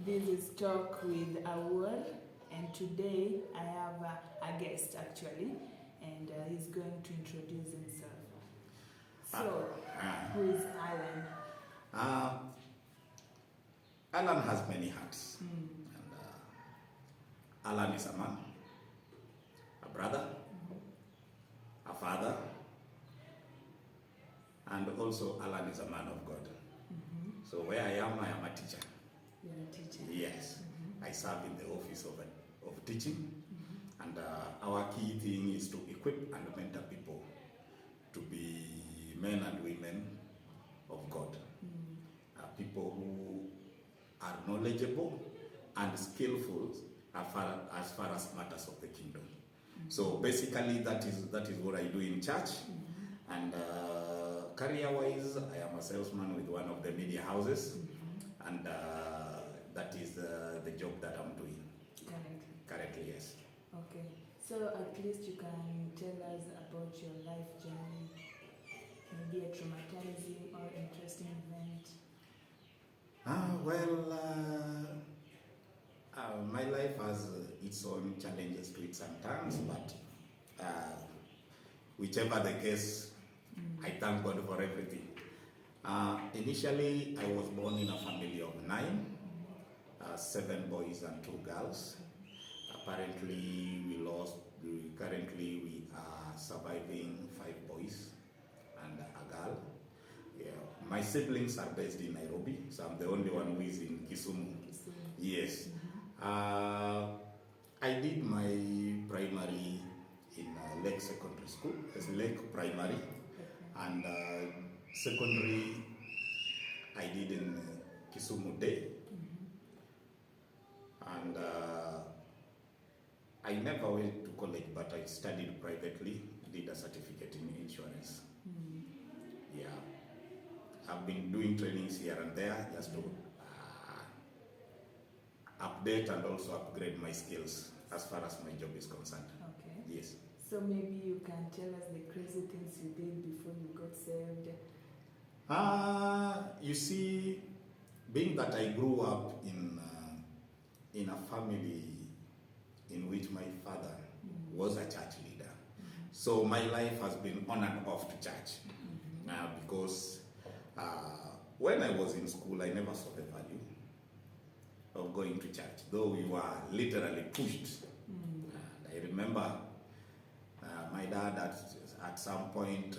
This is Talk with Awar, and today I have a guest actually, and he's going to introduce himself. So, who is Alan? Alan has many hats. And, Alan is a man, a brother, a father, and also Alan is a man of God. So where I am a teacher. You're a teacher. Yes, I serve in the office of teaching, and our key thing is to equip and mentor people to be men and women of God. People who are knowledgeable and skillful as far as matters of the kingdom. So basically that is what I do in church. And career-wise, I am a salesman with one of the media houses, and that is the job that I'm doing. Currently, yes. Okay. So at least you can tell us about your life journey, maybe a traumatizing or interesting event. My life has its own challenges to it sometimes, but whichever the case, I thank God for everything. Initially, I was born in a family of 9, 7 boys and 2 girls. Apparently, currently we are surviving 5 boys and a girl. Yeah. My siblings are based in Nairobi, so I'm the only one who is in Kisumu. Yes. I did my primary in Lake Secondary School, as Lake Primary, and secondary I did in Kisumu Day. And I never went to college, but I studied privately, did a certificate in insurance. Yeah. I've been doing trainings here and there just to update and also upgrade my skills as far as my job is concerned. Okay. Yes. So maybe you can tell us the crazy things you did before you got saved. You see, being that I grew up in a family in which my father was a church leader, so my life has been on and off to church. Because when I was in school, I never saw the value of going to church, though we were literally pushed. And I remember my dad at some point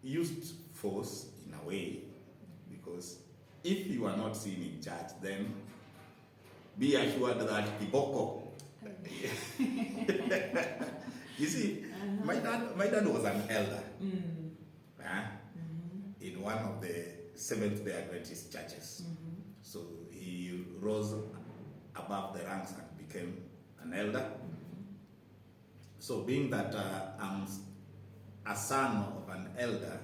used force in a way, because if you are not seen in church, then be assured that kiboko. You see, my dad was an elder in one of the Seventh-day Adventist churches. So he rose above the ranks and became an elder. So being that I'm a son of an elder,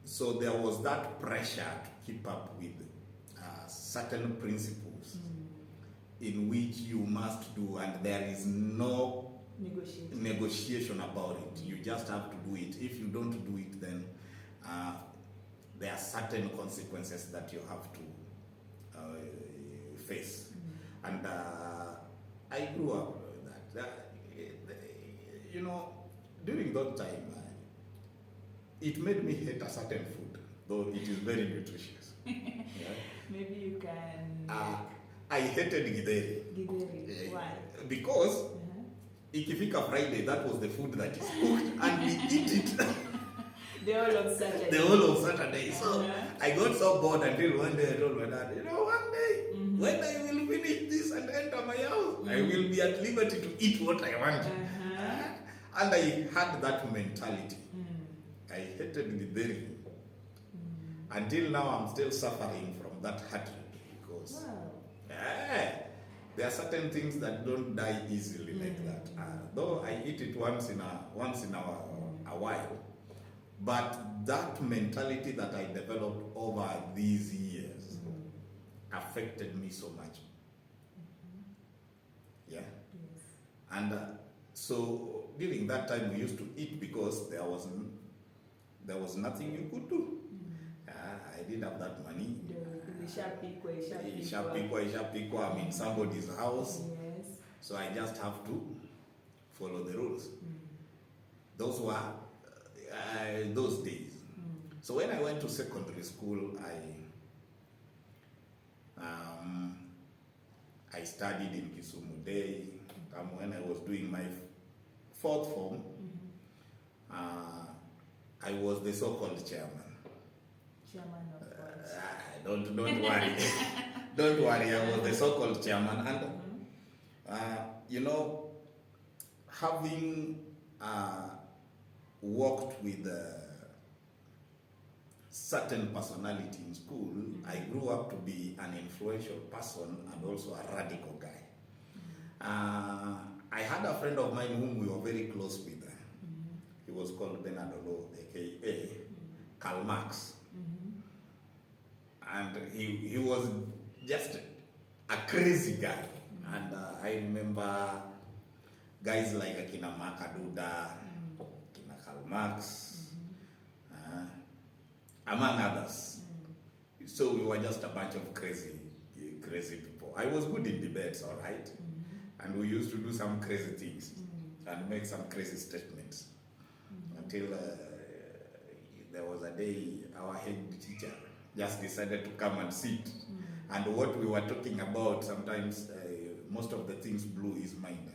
so there was that pressure to keep up with certain principles in which you must do, and there is no negotiation about it. You just have to do it. If you don't do it, then there are certain consequences that you have to face. And I grew up with that. During that time, it made me hate a certain food, though it is very nutritious. Yeah. Maybe you can... I hated githeri. Githeri, why? Because ikifika Friday, that was the food that is cooked, and we eat it. The whole of Saturday. The whole of Saturday. So I got so bored until one day I told my dad, one day, when I will finish this and enter my house, I will be at liberty to eat what I want. And I had that mentality. I hated githeri. Until now, I'm still suffering from that hatred, because there are certain things that don't die easily like that. Though I eat it once in a while, but that mentality that I developed over these years affected me so much. Yeah. Yes. And so during that time we used to eat because there was nothing you could do. I didn't have that money. The ishapikwa. Ishapikwa, I'm in somebody's house. Yes. So I just have to follow the rules. Those were those days. So when I went to secondary school, I studied in Kisumu Day. When I was doing my fourth form, I was the so-called chairman. Chairman of what? Don't worry. Don't worry, I was the so-called chairman. And, having worked with certain personality in school, I grew up to be an influential person and also a radical guy. I had a friend of mine whom we were very close with. He was called Benadolo, aka Karl Marx. And he was just a crazy guy. And I remember guys like Akina Makaduda, Akina Karl Marx, among others. So we were just a bunch of crazy people. I was good in debates, all right? And we used to do some crazy things and make some crazy statements. Until there was a day our head teacher just decided to come and sit. And what we were talking about, sometimes most of the things blew his mind.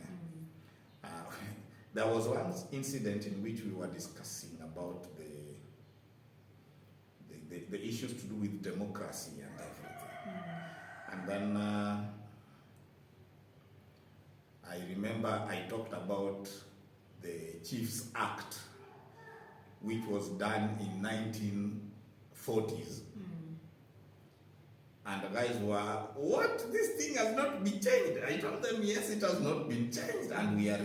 There was one incident in which we were discussing about the issues to do with democracy and everything. And then I remember I talked about the Chiefs Act, which was done in 1940s. And the guys were, what? This thing has not been changed. I told them, yes, it has not been changed. And we are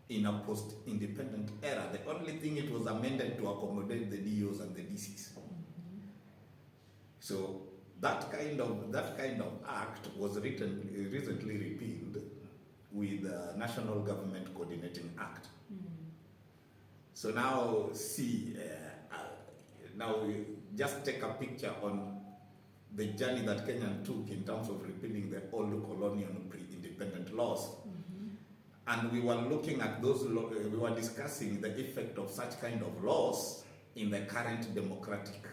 in a post-independent era. The only thing it was amended to accommodate the DOs and the DCs. So that kind of act was recently repealed with the National Government Coordinating Act. So now now we just take a picture on the journey that Kenya took in terms of repealing the old colonial pre-independent laws. And we were looking at those, we were discussing the effect of such kind of laws in the current democratic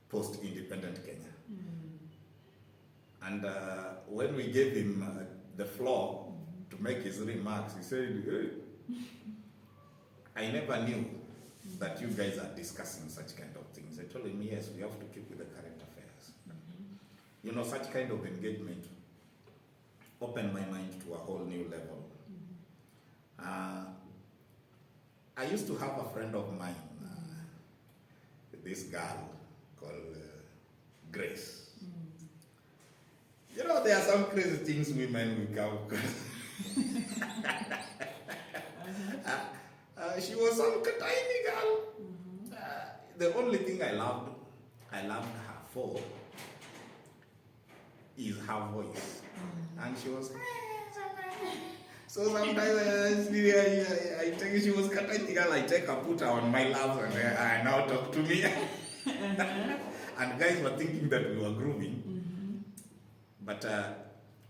post-independent Kenya. And when we gave him the floor to make his remarks, he said, hey, I never knew that you guys are discussing such kind of things. I told him, yes, we have to keep with the current affairs. Such kind of engagement opened my mind to a whole new level. I used to have a friend of mine, this girl called Grace. There are some crazy things women will come across. She was some tiny girl. The only thing I loved her for is her voice. And she was, so sometimes I take, she was a tiny girl, I take her, put her on my lap, and I now talk to me. And guys were thinking that we were grooving, but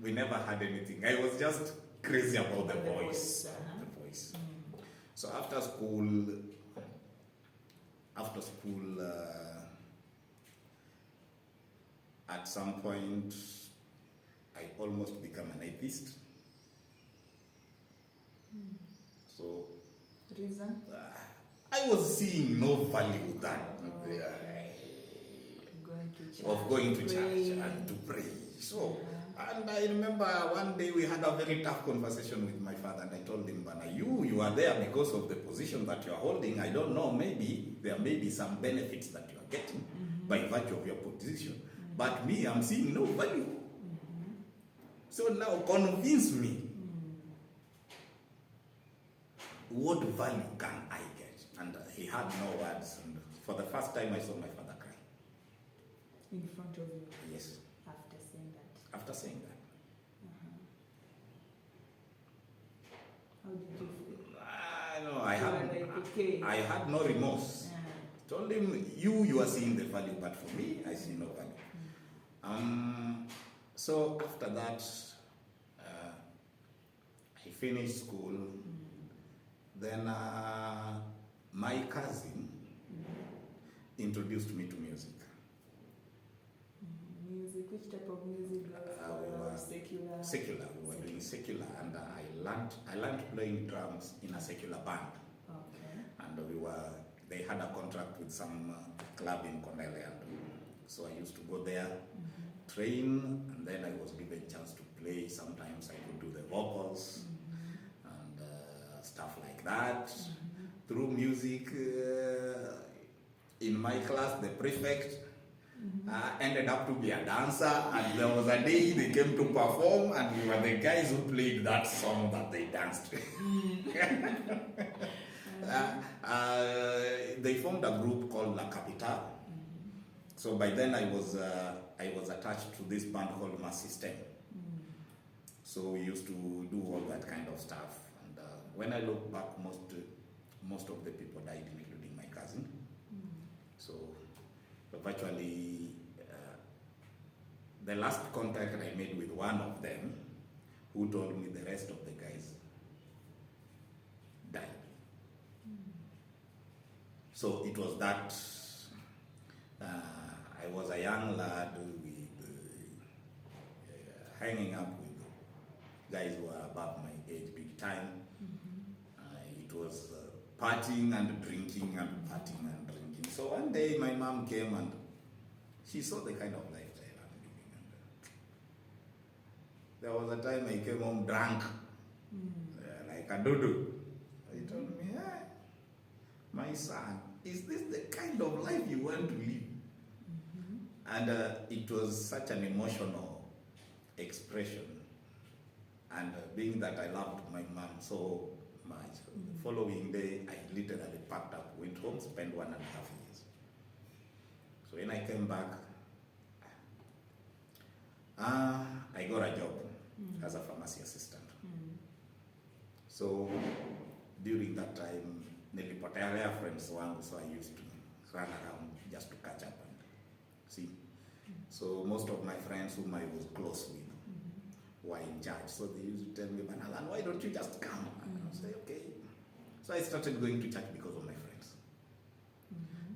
we never had anything. I was just crazy about the voice. The voice. So after school, at some point, I almost became an atheist. So, reason? I was seeing no value that of going to church and to pray. So, and I remember one day we had a very tough conversation with my father, and I told him, Bana, you are there because of the position that you are holding. I don't know, maybe there may be some benefits that you are getting by virtue of your position. But me, I'm seeing no value. So now convince me. What value can I get? And he had no words. And for the first time, I saw my father cry. In front of you? Yes. After saying that? After saying that. How did you feel? I had no remorse. told him, you are seeing the value, but for me, I see no value. So after that, I finished school. Then my cousin introduced me to music. Music, which type of music? We were Secular. Secular. We were doing secular, and I learned playing drums in a secular band. Okay. And they had a contract with some club in Cornell, and so I used to go there, train, and then I was given a chance to play. Sometimes I would do the vocals and stuff like that. Through music, in my class, the prefect ended up to be a dancer, and there was a day they came to perform, and we were the guys who played that song that they danced. They formed a group called La Capital. So by then I was attached to this band called Mass System. So we used to do all that kind of stuff. And when I look back, most of the people died, including my cousin. So virtually the last contact I made with one of them, who told me the rest of the guys died. So it was that I was a young lad with hanging up with guys who were above my age big time. It was partying and drinking and partying and drinking. So one day my mom came and she saw the kind of lifestyle I'm living. And there was a time I came home drunk, like a dodo. He told me, hey, my son, is this the kind of life you want to live? And it was such an emotional expression. And being that I loved my mom so much, the following day I literally packed up, went home, spent 1.5 years. So when I came back, I got a job as a pharmacy assistant. So during that time, nilipotea friends wangu, so I used to run around just to catch up and see. So most of my friends whom I was close with were in church. So they used to tell me, Alan, why don't you just come? And I would say, okay. So I started going to church because of my friends.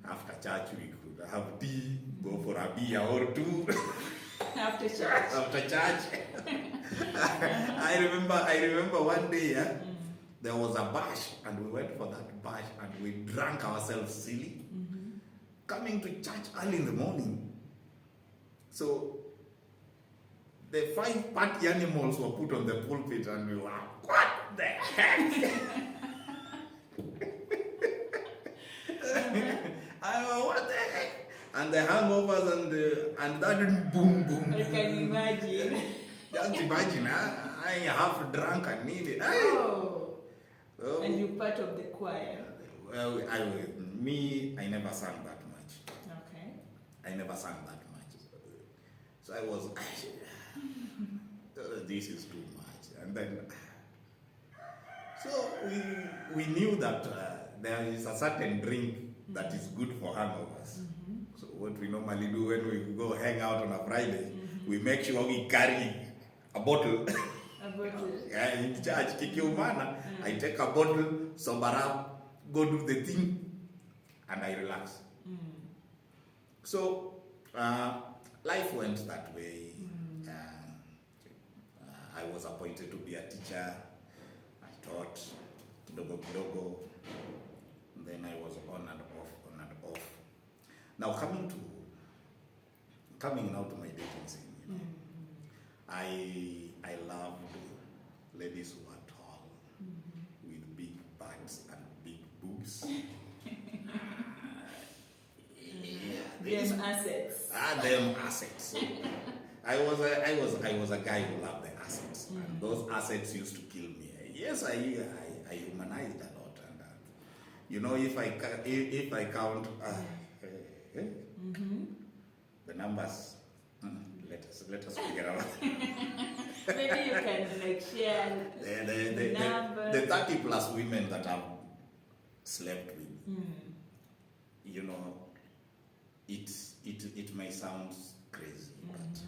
After church, we could have tea, go for a beer or two. After church. After church. I remember one day, there was a bash, and we went for that bash, and we drank ourselves silly. Coming to church early in the morning. So the 5 party animals were put on the pulpit, and we were like, what the heck? What the heck? And the hangovers and that boom, boom. I can imagine. Just imagine, I half drunk and needed. Oh. And you're part of the choir. Well, I never sang that much. Okay. I never sang that much. So I was, this is too much. And then, so we knew that there is a certain drink that is good for hangovers. So what we normally do when we go hang out on a Friday, we make sure we carry a bottle. A bottle. Yeah, in church, kikiumana, I take a bottle, sober up, go do the thing, and I relax. So life went that way. I was appointed to be a teacher. I taught kidogo kidogo. Then I was on and off. Now coming now to my dating scene. I loved ladies who are tall, with big butts and big boobs. Them assets. Them assets. So I was a guy who loved the assets, and those assets used to kill me. Yes, I humanized a lot, and if I count the numbers, let us figure out. Maybe you can share the numbers. The 30+ women that I've slept with. you know, it may sound crazy, but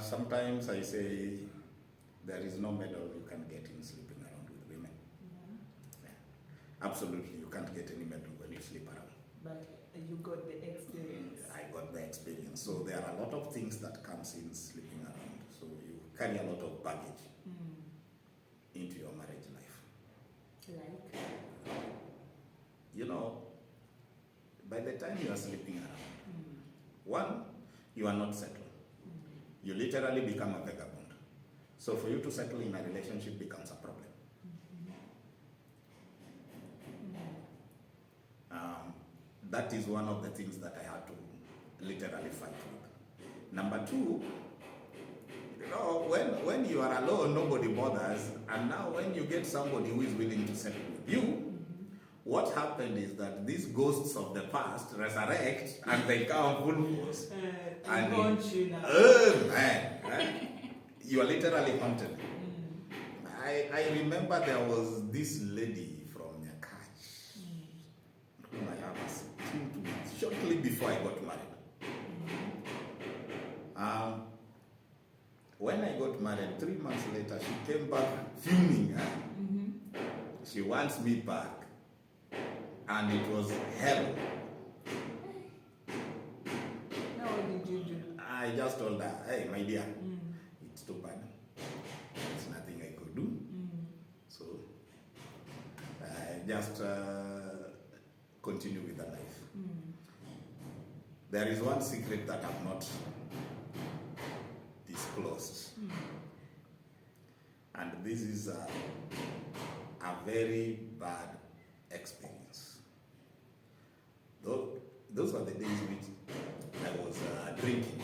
sometimes I say there is no medal you can get in sleeping around with women. Yeah. Absolutely, you can't get any medal when you sleep around. But you got the experience. I got the experience. So there are a lot of things that comes in sleeping around. So you carry a lot of baggage into your marriage life. Like? You know, by the time you are sleeping around, one, you are not settled. You literally become a vagabond. So for you to settle in a relationship becomes a problem. That is one of the things that I had to literally fight with. Number two, you know, when you are alone, nobody bothers. And now when you get somebody who is willing to settle with you, what happened is that these ghosts of the past resurrect and they come full force. And haunt you now. Man, you are literally haunted. I remember there was this lady from Nyakach whom I was speaking to shortly before I got married. When I got married, 3 months later, she came back fuming. She wants me back. And it was hell. Now what did you do? I just told her, hey, my dear, it's too bad. There's nothing I could do. So I just continue with the life. There is one secret that I've not disclosed. And this is a very bad experience. Those were the days which I was drinking,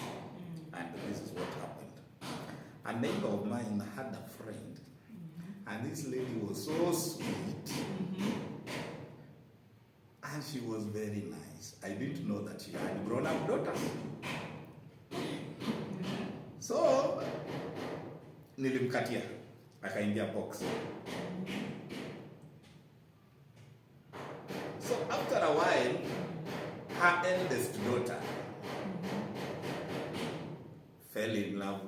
and this is what happened. A neighbor of mine had a friend, and this lady was so sweet, and she was very nice. I didn't know that she had grown-up daughters. So, nilimkatia, akaingia box. So after a while, her eldest daughter fell in love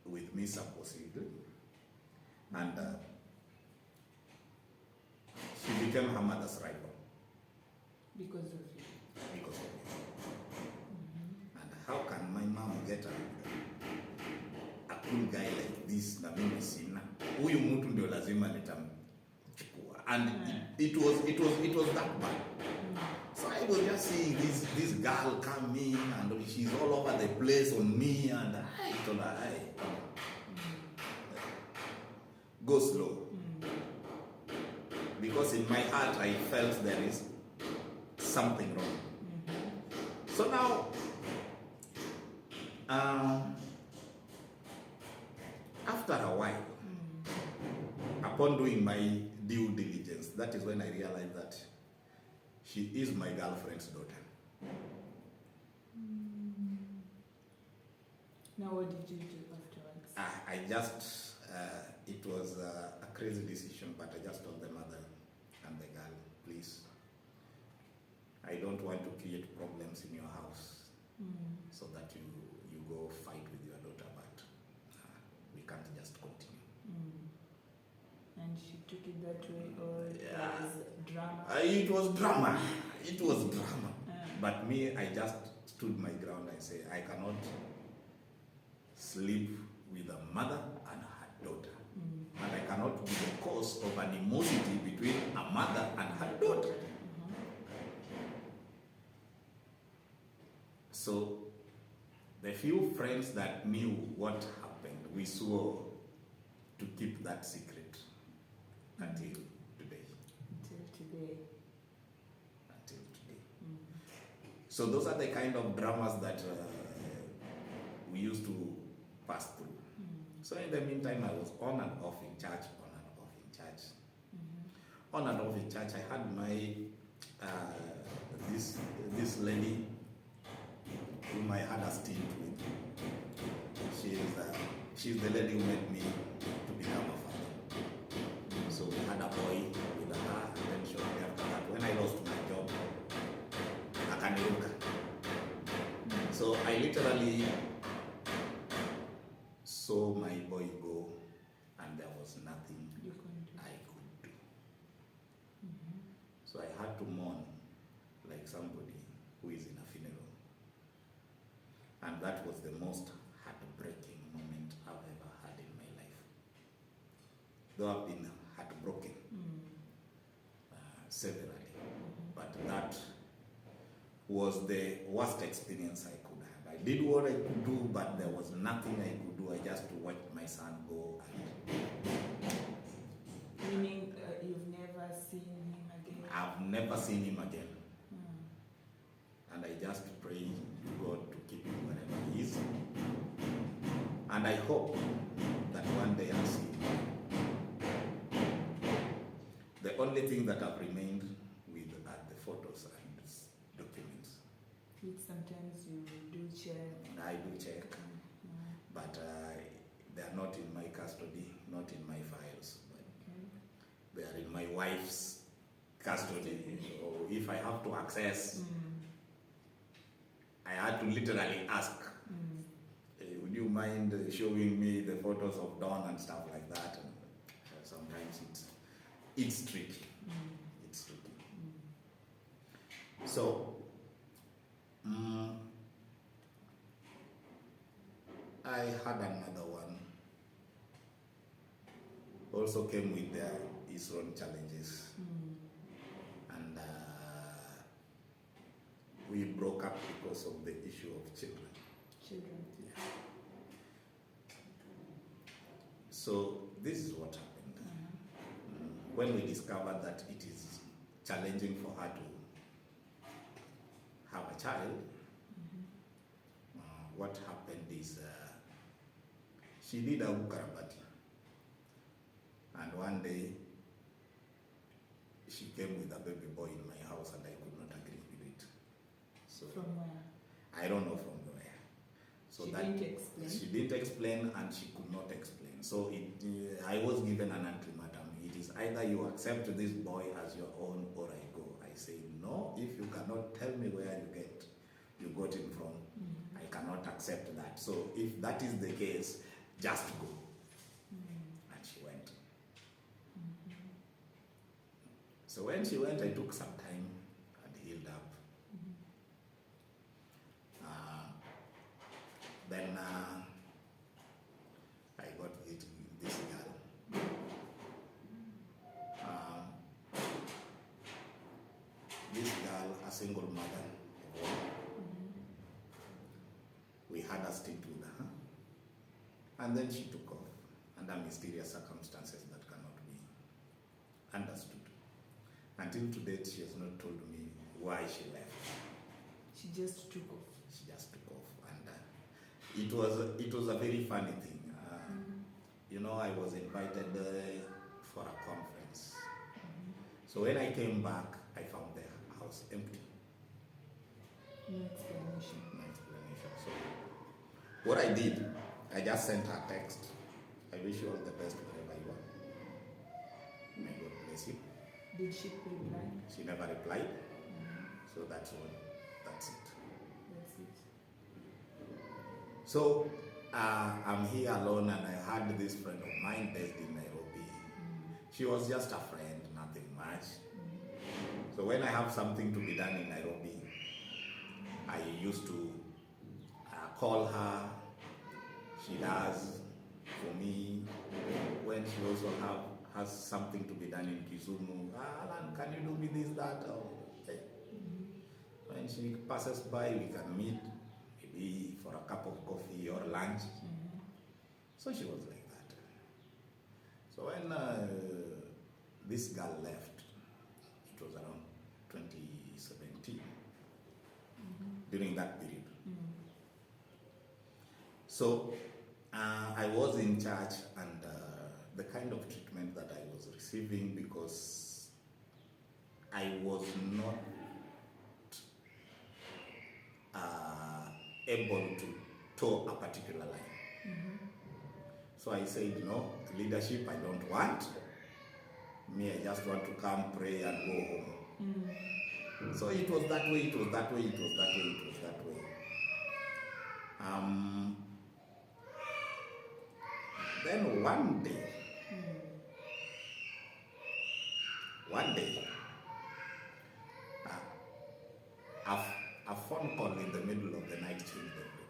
with me supposedly, and she became her mother's rival. Because of you. Because of me. And how can my mom get a cool guy like this na mimi sina? Huyu mtu ndio lazima nitamchukua. And it was that bad. So I was just seeing this girl come in and she's all over the place on me, and I told her, hey, go slow. Because in my heart I felt there is something wrong. So now, after a while, upon doing my due diligence, that is when I realized that she is my girlfriend's daughter. Now what did you do afterwards? I just, it was a crazy decision, but I just told the mother and the girl, please, I don't want to create problems in your house so that you go fight with your daughter, but we can't just continue. And she took it that way, or it was drama? It was drama. It was drama. But me, I just stood my ground and said, I cannot sleep with a mother and her daughter. And I cannot be the cause of animosity between a mother and her daughter. So, the few friends that knew what happened, we swore to keep that secret until today. Until today. So those are the kind of dramas that we used to pass through. So in the meantime, I was on and off in church, on and off in church. On and off in church, I had my this lady whom I had a stint with. She's the lady who made me to become a father. So we had a boy with her, and then shortly after that, when I lost akaniruka. So I literally saw my boy go, and there was nothing You couldn't do. I could do. So I had to mourn like somebody who is in a funeral. And that was the most heartbreaking moment I've ever had in my life. Though I've been heartbroken severally, but that was the worst experience I could have. I did what I could do, but there was nothing I could do. I just watched my son go. Meaning you've never seen him again? I've never seen him again. And I just pray God to keep him wherever he is. And I hope that one day I'll see him. The only thing that I've remained with are the photos and documents. Which sometimes you do check. I do check, but they are not in my custody, not in my files. They are in my wife's custody. So if I have to access, I had to literally ask, would you mind showing me the photos of Dawn and stuff like that? And sometimes it's tricky. It's tricky. So I had another one. Also came with his own challenges. And we broke up because of the issue of children. Children. Yeah. So this is what happened. When we discovered that it is challenging for her to have a child, what happened is she did a ukarabati. And one day, she came with a baby boy in my house and I could not agree with it. So From where? I don't know from where. So She that didn't explain? She didn't explain and she could not explain. So I was given an ultimatum. It is either you accept this boy as your own or I go. I say, no, if you cannot tell me where you got him from, I cannot accept that. So if that is the case, just go. And she went. So when she went, I took some time and healed up. Then I got with this girl. This girl, a single mother, we had a stint with her. And then she took off under mysterious circumstances that cannot be understood. Until to date, she has not told me why she left. She just took off. She just took off, and it was a very funny thing. You know, I was invited for a conference. So when I came back, I found the house empty. No explanation. No explanation. So what I did, I just sent her a text. I wish you all the best wherever you are. May God bless you. Did she reply? She never replied. So that's all. That's it. That's it. So I'm here alone, and I had this friend of mine based in Nairobi. She was just a friend, nothing much. So when I have something to be done in Nairobi, I used to call her. She does for me. When she also has something to be done in Kisumu, Alan, can you do me this, that? Okay. When she passes by, we can meet, maybe for a cup of coffee or lunch. So she was like that. So when this girl left, it was around 2017, during that period. So I was in church, and the kind of treatment that I was receiving, because I was not able to toe a particular line. So I said, no, leadership I don't want. Me, I just want to come, pray, and go home. So it was that way, it was that way, it was that way, it was that way. Then one day, a phone call in the middle of the night changed everything.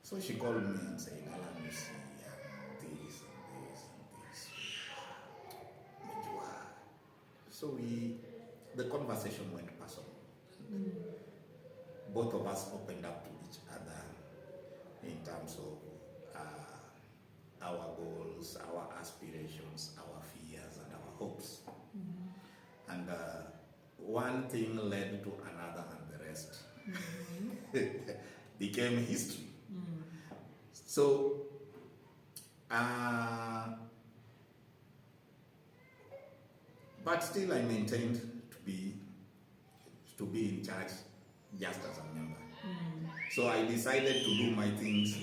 So she called me and said, Alan, you see, this and this and this. So the conversation went personal. Both of us opened up to each other in terms of our goals, our aspirations, our fears, and our hopes. And one thing led to another, and the rest became history. So, but still I maintained to be in charge just as a member. So I decided to do my things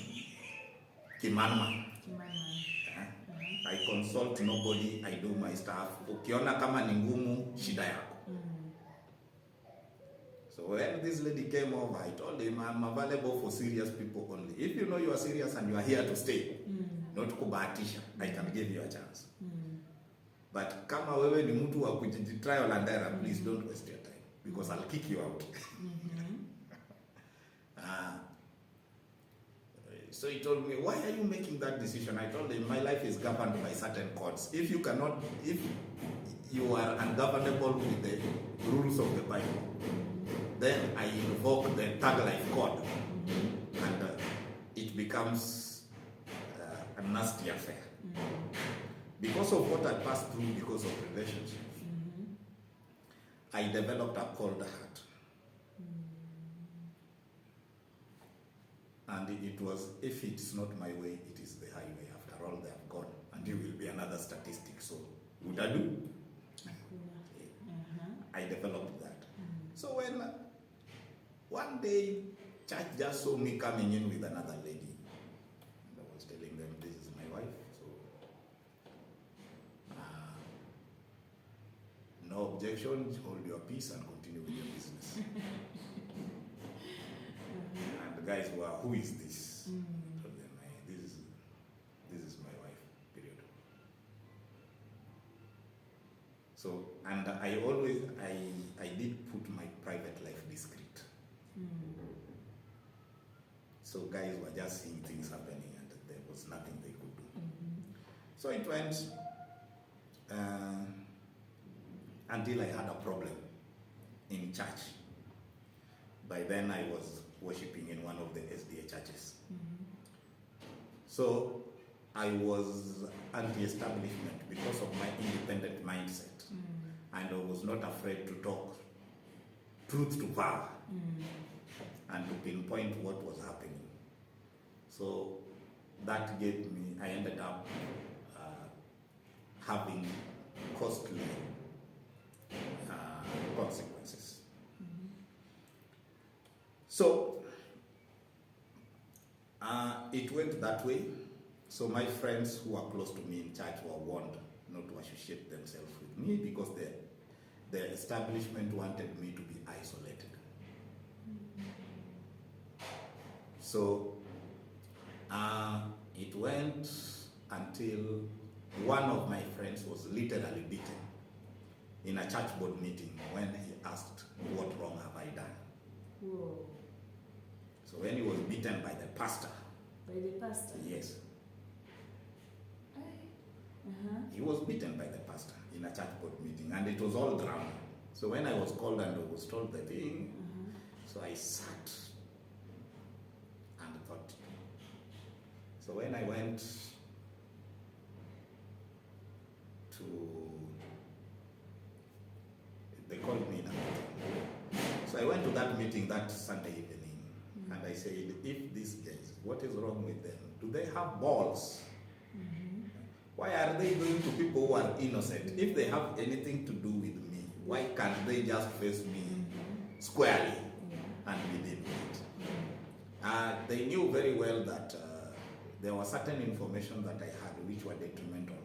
kimanma. I consult nobody, I do my stuff. Ukiona kama ni ngumu, shida yako. So when this lady came over, I told him I'm available for serious people only. If you know you are serious and you are here to stay, not kubahatisha, I can give you a chance. But kama wewe ni mtu wa trial and error, please don't waste your time because I'll kick you out. So he told me, why are you making that decision? I told him, my life is governed by certain codes. If you are ungovernable with the rules of the Bible, then I invoke the third life code, and it becomes a nasty affair. Because of what I passed through, because of relationships, I developed a cold heart. And it was, if it's not my way, it is the highway. After all, they have gone. And you will be another statistic. So, would I do? I developed that. So when one day, church just saw me coming in with another lady. And I was telling them, this is my wife. So, no objections, hold your peace and continue with your business. And the guys were, who is this? I told them, this is my wife, period. So, and I did put my private life discreet. So guys were just seeing things happening and there was nothing they could do. So it went until I had a problem in church. By then I was worshiping in one of the SDA churches. So I was anti-establishment because of my independent mindset. And I was not afraid to talk truth to power and to pinpoint what was happening. So that gave me, I ended up having costly consequences. So it went that way. So my friends who are close to me in church were warned not to associate themselves with me because the establishment wanted me to be isolated. So it went until one of my friends was literally beaten in a church board meeting when he asked, what wrong have I done? Whoa. So when he was beaten by the pastor. By the pastor? Yes. He was beaten by the pastor in a church board meeting and it was all drama. So when I was called and I was told the thing, so I sat and thought. So when I went to, they called me in a meeting. So I went to that meeting that Sunday evening and I said, if these guys, what is wrong with them? Do they have balls? Why are they going to people who are innocent? If they have anything to do with me, why can't they just face me squarely and within it? They knew very well that there was certain information that I had which were detrimental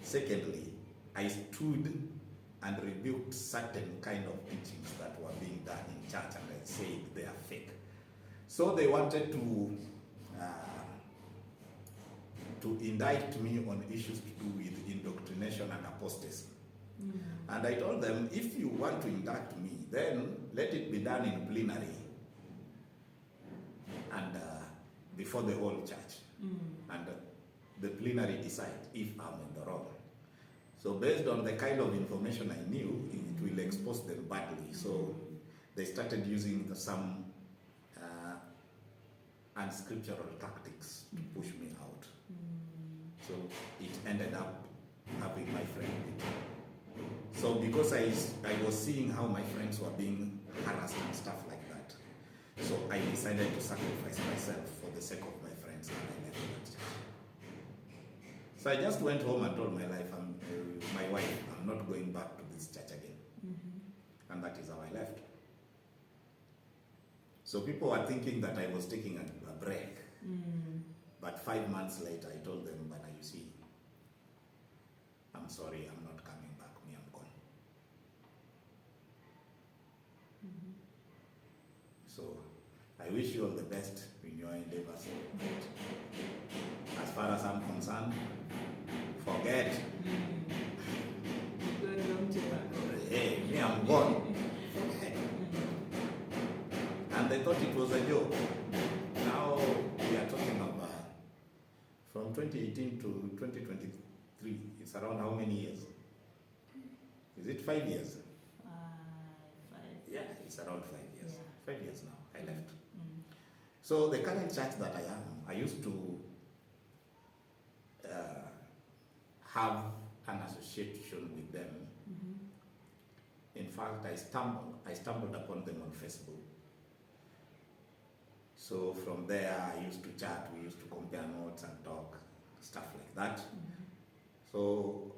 Secondly, I stood and rebuked certain kind of teachings that were being done in church, and I said they are fake. So they wanted to indict me on issues to do with indoctrination and apostasy. And I told them, if you want to indict me, then let it be done in plenary and before the whole church. And the plenary decide if I'm in the wrong. So based on the kind of information I knew, it will expose them badly. So they started using some unscriptural tactics to push me out. So it ended up having my friend with me. So because I was seeing how my friends were being harassed and stuff like that, so I decided to sacrifice myself for the sake of my friends, and I left that church. So I just went home and told my wife, I'm not going back to this church again. And that is how I left. So people were thinking that I was taking a break. But 5 months later, I told them, but you see, I'm sorry, I'm not coming back. Me, I'm gone. So I wish you all the best in your endeavors. As far as I'm concerned, forget. Hey, me, I'm gone. And they thought it was a joke. Now we are talking about from 2018 to 2023. It's around how many years? Is it 5 years? 5. Yeah, it's around 5 years. Yeah. 5 years now. I left. So the current church that I am, I used to have an association with them. In fact, I stumbled upon them on Facebook. So from there, I used to chat. We used to compare notes and talk, stuff like that. So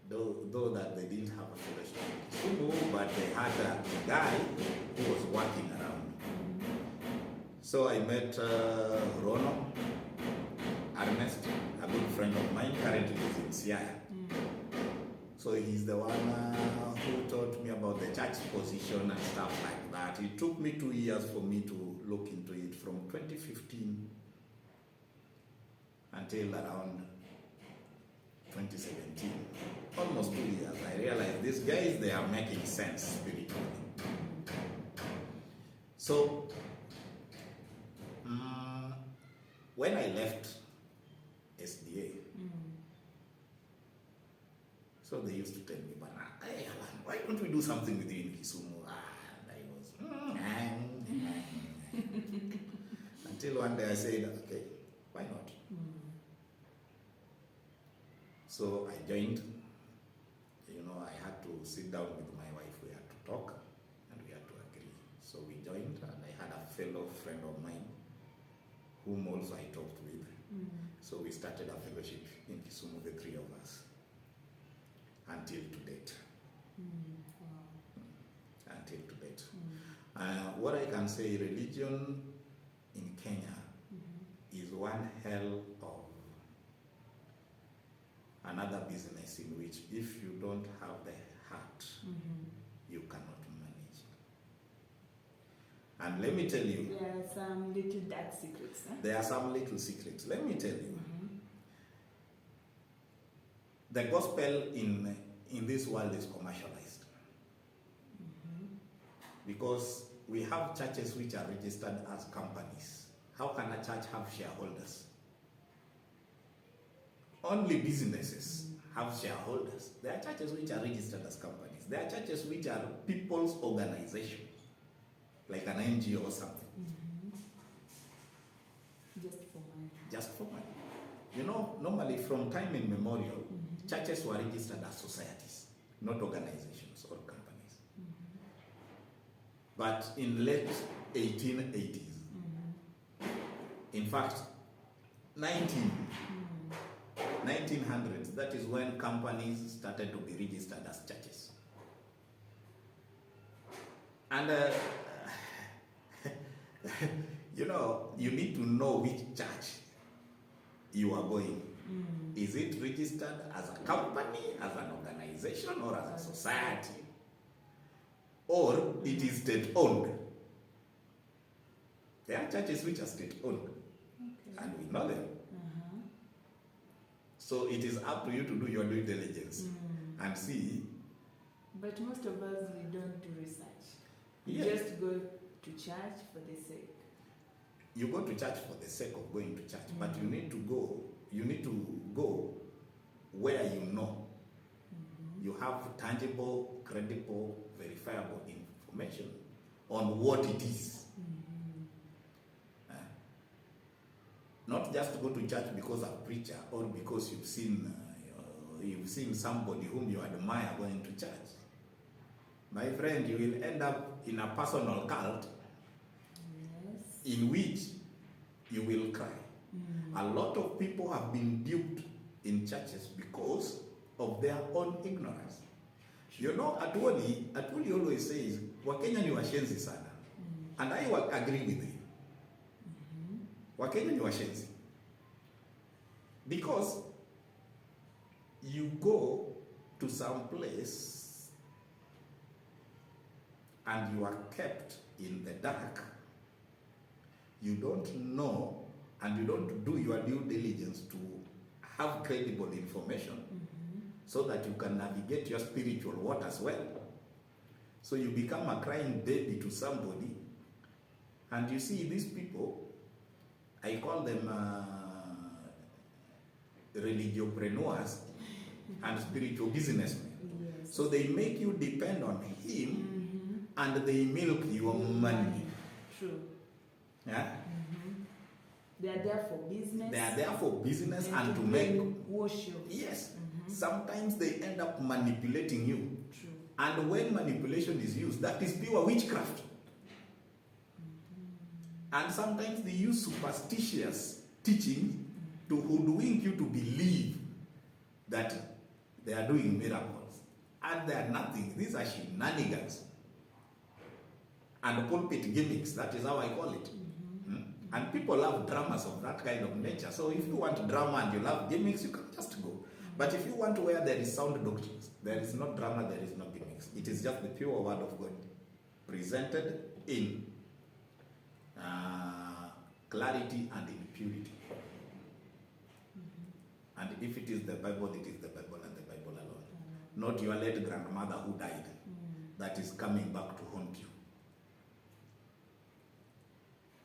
though that they didn't have a fellowship in Kisumu, but they had a guy who was working around. So I met Rono Ernest, a good friend of mine, currently is in Siaya. So he's the one who taught me about the church position and stuff like that. It took me 2 years for me to look into it, from 2015 until around 2017. Almost 2 years. I realized these guys, they are making sense spiritually. So when I left SDA, so they used to tell me, but hey, Alan, why don't we do something with you in Kisumu? And I was, until one day I said, okay, why not? So I joined. I had to sit down with my wife. We had to talk and we had to agree. So we joined, and I had a fellow friend of mine whom also I talked with. So we started a fellowship in Kisumu, the three of us, until to date. Until to date. What I can say, religion in Kenya is one hell of another business in which if you don't have the heart, you cannot manage. And let me tell you, there are some little dark secrets. There are some little secrets. Let me tell you, the gospel in this world is commercialized. Because we have churches which are registered as companies. How can a church have shareholders? Only businesses have shareholders. There are churches which are registered as companies. There are churches which are people's organizations, like an NGO or something. Just for money. Normally from time immemorial, churches were registered as societies, not organizations or companies. But in late 1880s, in fact, 1900s, that is when companies started to be registered as churches. And you need to know which church you are going Is it registered as a company, as an organization, or as a society? Or it is state-owned? There are churches which are state-owned, and we know them. So it is up to you to do your due diligence and see. But most of us, we don't do research. We Yes. just go to church for the sake. You go to church for the sake of going to church, but you need to go where you know you have tangible, credible, verifiable information on what it is. Not just go to church because of preacher or because you've seen somebody whom you admire going to church. My friend, you will end up in a personal cult in which you will cry. A lot of people have been duped in churches because of their own ignorance. You know, Atwoli always says, Wakenya ni washenzi sana. And I agree with him. Wakenya ni washenzi. Because you go to some place and you are kept in the dark. You don't know and you don't do your due diligence to have credible information so that you can navigate your spiritual waters well. So you become a crying baby to somebody, and you see these people, I call them religiopreneurs and spiritual businessmen. Yes. So they make you depend on him and they milk your money. True. Yeah? They are there for business. They are there for business and to bring make worship. Yes. Sometimes they end up manipulating you. True. And when manipulation is used, that is pure witchcraft. And sometimes they use superstitious teaching to hoodwink you to believe that they are doing miracles. And they are nothing. These are shenanigans. And pulpit gimmicks, that is how I call it. And people love dramas of that kind of nature. So if you want drama and you love gimmicks, you can just go. But if you want where there is sound doctrines, there is no drama, there is no gimmicks. It is just the pure word of God presented in clarity and in purity. And if it is the Bible, it is the Bible and the Bible alone. Not your late grandmother who died that is coming back to haunt you.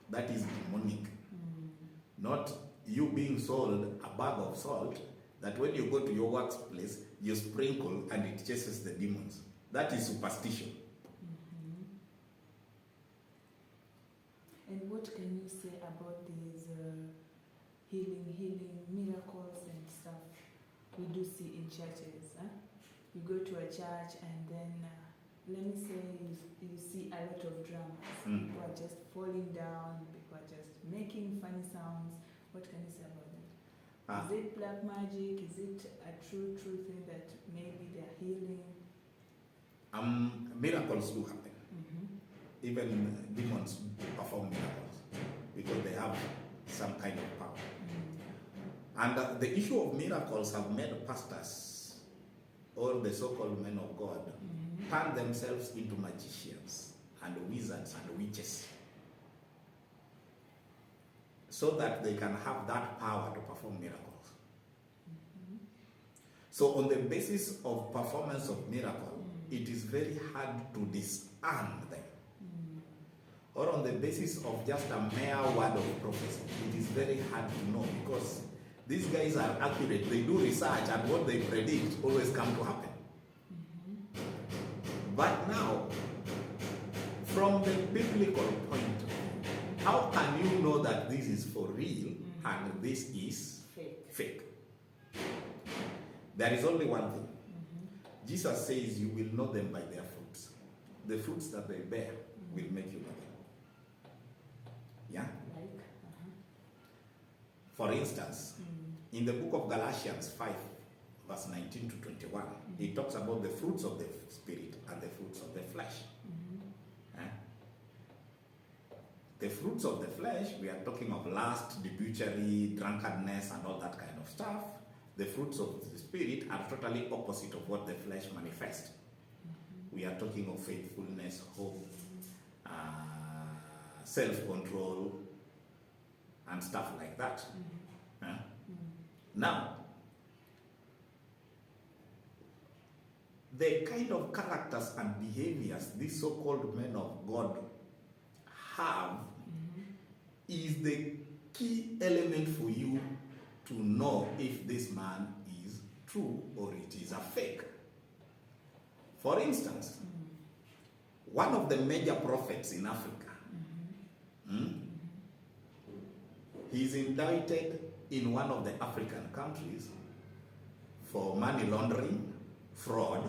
That is demonic. Not you being sold a bag of salt that when you go to your workplace, you sprinkle and it chases the demons. That is superstition. And what can you say about these healing miracles and stuff we do see in churches? You go to a church and then, let me say, you see a lot of dramas. People are just falling down, people are just making funny sounds. What can you say about that? Is it black magic? Is it a true thing that maybe they are healing? Miracles do happen. Even demons perform miracles because they have some kind of power. And the issue of miracles have made pastors, or the so-called men of God, turn themselves into magicians and wizards and witches so that they can have that power to perform miracles. So on the basis of performance of miracle, it is very hard to disarm them. Or on the basis of just a mere word of prophecy, it is very hard to know because these guys are accurate. They do research and what they predict always come to happen. But now, from the biblical point, how can you know that this is for real and this is fake? There is only one thing. Jesus says you will know them by their fruits. The fruits that they bear will make you know them. Yeah? For instance, in the book of Galatians 5, verse 19 to 21, it talks about the fruits of the Spirit and the fruits of the flesh. The fruits of the flesh, we are talking of lust, debauchery, drunkenness, and all that kind of stuff. The fruits of the Spirit are totally opposite of what the flesh manifests. We are talking of faithfulness, hope, self-control, and stuff like that. Now, the kind of characters and behaviors these so-called men of God have is the key element for you to know if this man is true or it is a fake. For instance, one of the major prophets in Africa, he is indicted in one of the African countries for money laundering, fraud,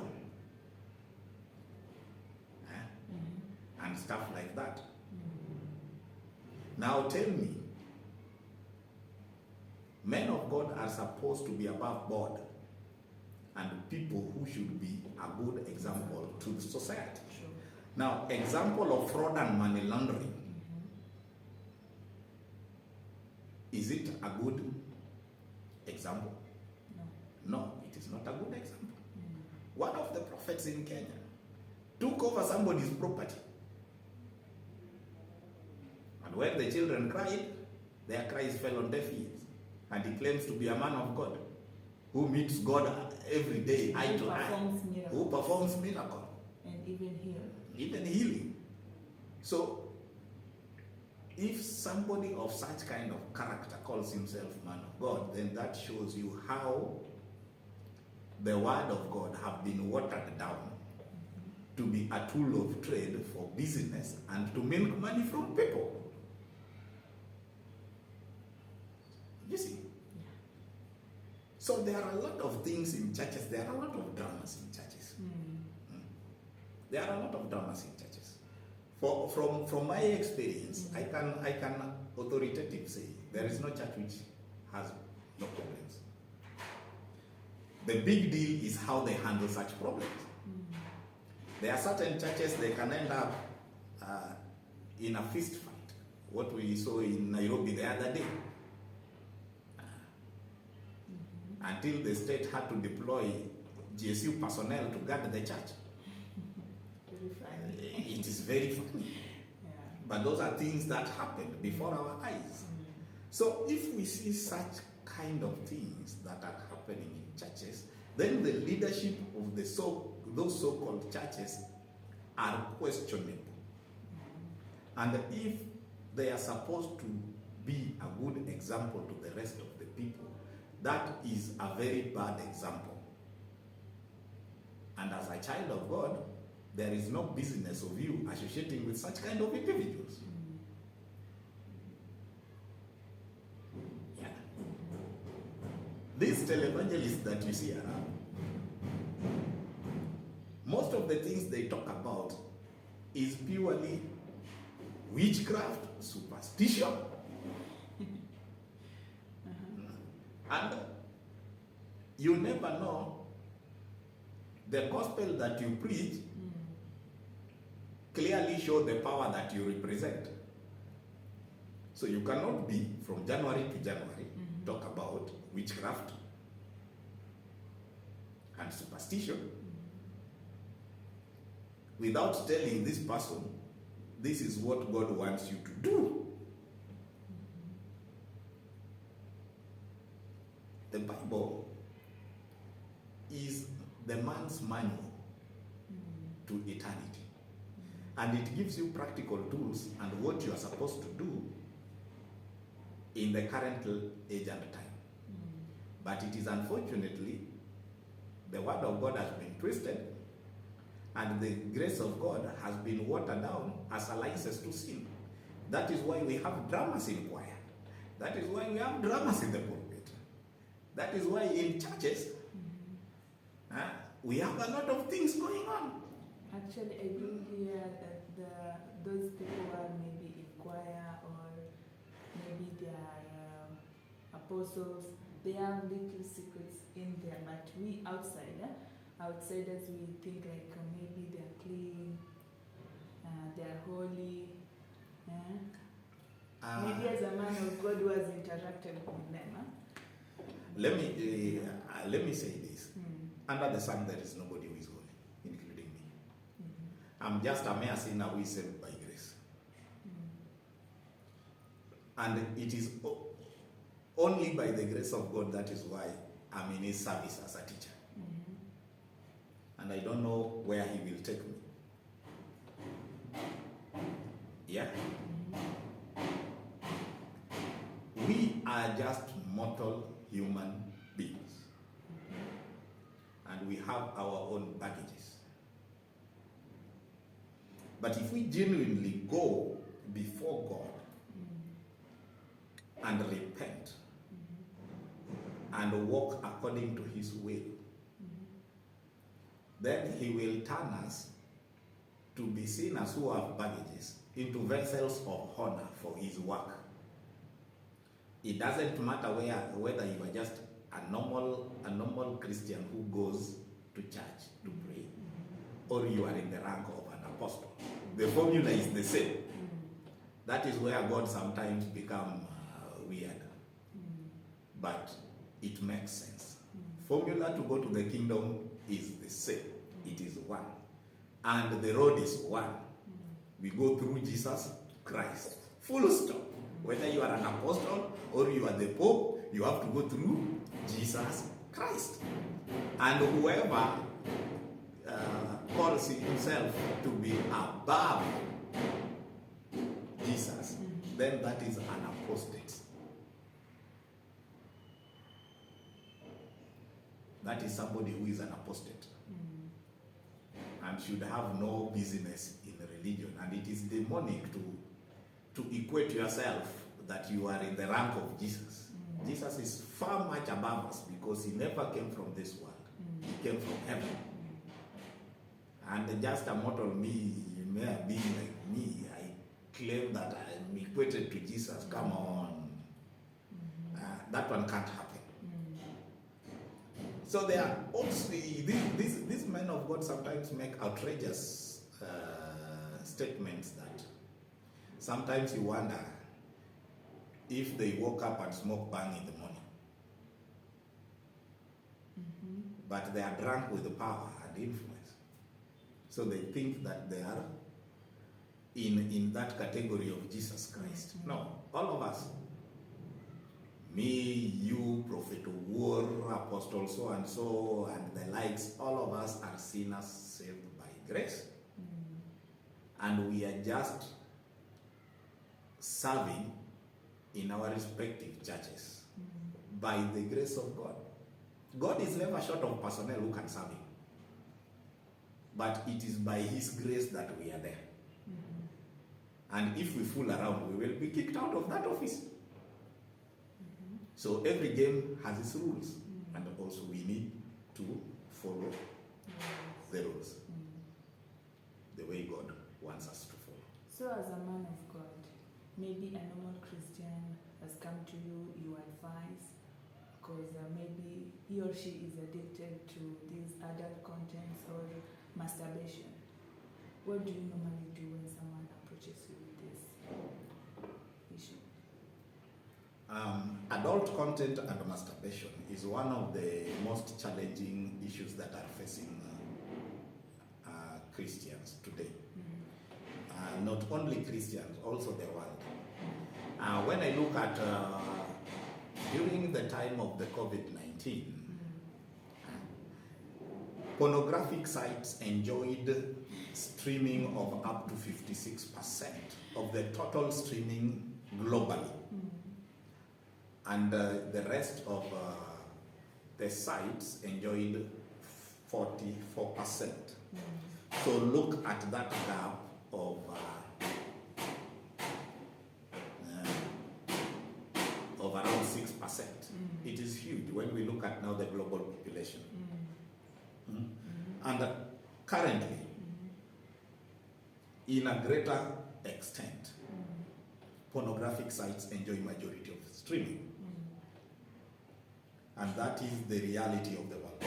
and stuff like that. Now tell me, men of God are supposed to be above board and people who should be a good example to the society. Sure. Now, example of fraud and money laundering. Is it a good example? No. No, it is not a good example. One of the prophets in Kenya took over somebody's property. And when the children cried, their cries fell on deaf ears. And he claims to be a man of God who meets God every day, eye to eye. Who performs miracles. And even heal. Even healing. So, if somebody of such kind of character calls himself man of God, then that shows you how the word of God have been watered down to be a tool of trade for business and to make money from people. You see? So there are a lot of things in churches. There are a lot of dramas in churches. There are a lot of dramas in churches. From my experience, I can authoritatively say there is no church which has no problems. The big deal is how they handle such problems. There are certain churches they can end up in a fist fight. What we saw in Nairobi the other day. Until the state had to deploy GSU personnel to guard the church. Very funny. It is very funny. Yeah. But those are things that happened before our eyes. So if we see such kind of things that are happening in churches, then the leadership of those so-called churches are questionable. And if they are supposed to be a good example to the rest of the people, that is a very bad example. And as a child of God, there is no business of you associating with such kind of individuals. Yeah. These televangelists that you see around, most of the things they talk about is purely witchcraft, superstition, and you never know the gospel that you preach clearly show the power that you represent. So you cannot be from January to January talk about witchcraft and superstition without telling this person this is what God wants you to do. The Bible is the man's manual to eternity. And it gives you practical tools and what you are supposed to do in the current age and time. But it is unfortunately, the word of God has been twisted and the grace of God has been watered down as a license to sin. That is why we have dramas in choir. That is why we have dramas in the pulpit. That is why in churches, we have a lot of things going on. Actually, I do hear that those people who are maybe in choir or maybe they are apostles, they have little secrets in there, but we outsiders, we think like maybe they're clean, they're holy, Maybe as a man of God who has interacted with them. Huh? Let me say this. Under the sun there is nobody who is holy, including me. I'm just a mere sinner who is saved by grace. And it is only by the grace of God that is why I'm in his service as a teacher. And I don't know where he will take me. Yeah? We are just mortal human beings. And we have our own baggages. But if we genuinely go before God and repent and walk according to his will, then he will turn us to be sinners who have baggages into vessels of honor for his work. It doesn't matter whether you are just a normal Christian who goes to church to pray, or you are in the rank of an apostle. The formula is the same. That is where God sometimes becomes weird. But it makes sense. Formula to go to the kingdom is the same. It is one. And the road is one. We go through Jesus Christ. Full stop. Whether you are an apostle or you are the Pope, you have to go through Jesus Christ. And whoever calls himself to be above Jesus, then that is an apostate. That is somebody who is an apostate and should have no business in religion. And it is demonic to equate yourself that you are in the rank of Jesus. Jesus is far much above us because he never came from this world. He came from heaven. And just a mortal me, mere being like me, I claim that I'm equated to Jesus. Come on. That one can't happen. So there are also, these men of God sometimes make outrageous statements that sometimes you wonder if they woke up and smoke bang in the morning. But they are drunk with the power and influence. So they think that they are in that category of Jesus Christ. No, all of us, me, you, Prophet War, Apostle so and so, and the likes, all of us are sinners saved by grace. And we are just serving in our respective churches by the grace of God. God is never short of personnel who can serve him. But it is by his grace that we are there. And if we fool around, we will be kicked out of that office. So every game has its rules. And also we need to follow the rules the way God wants us to follow. So as a man of God, maybe a normal Christian has come to you, you advise, because maybe he or she is addicted to these adult contents or masturbation. What do you normally do when someone approaches you with this issue? Adult content and masturbation is one of the most challenging issues that are facing Christians today. Not only Christians, also the world. When I look at during the time of the COVID-19, pornographic sites enjoyed streaming of up to 56% of the total streaming globally. And the rest of the sites enjoyed 44%. So look at that gap of around 6%. It is huge when we look at now the global population. And currently, in a greater extent, pornographic sites enjoy majority of streaming. And that is the reality of the world.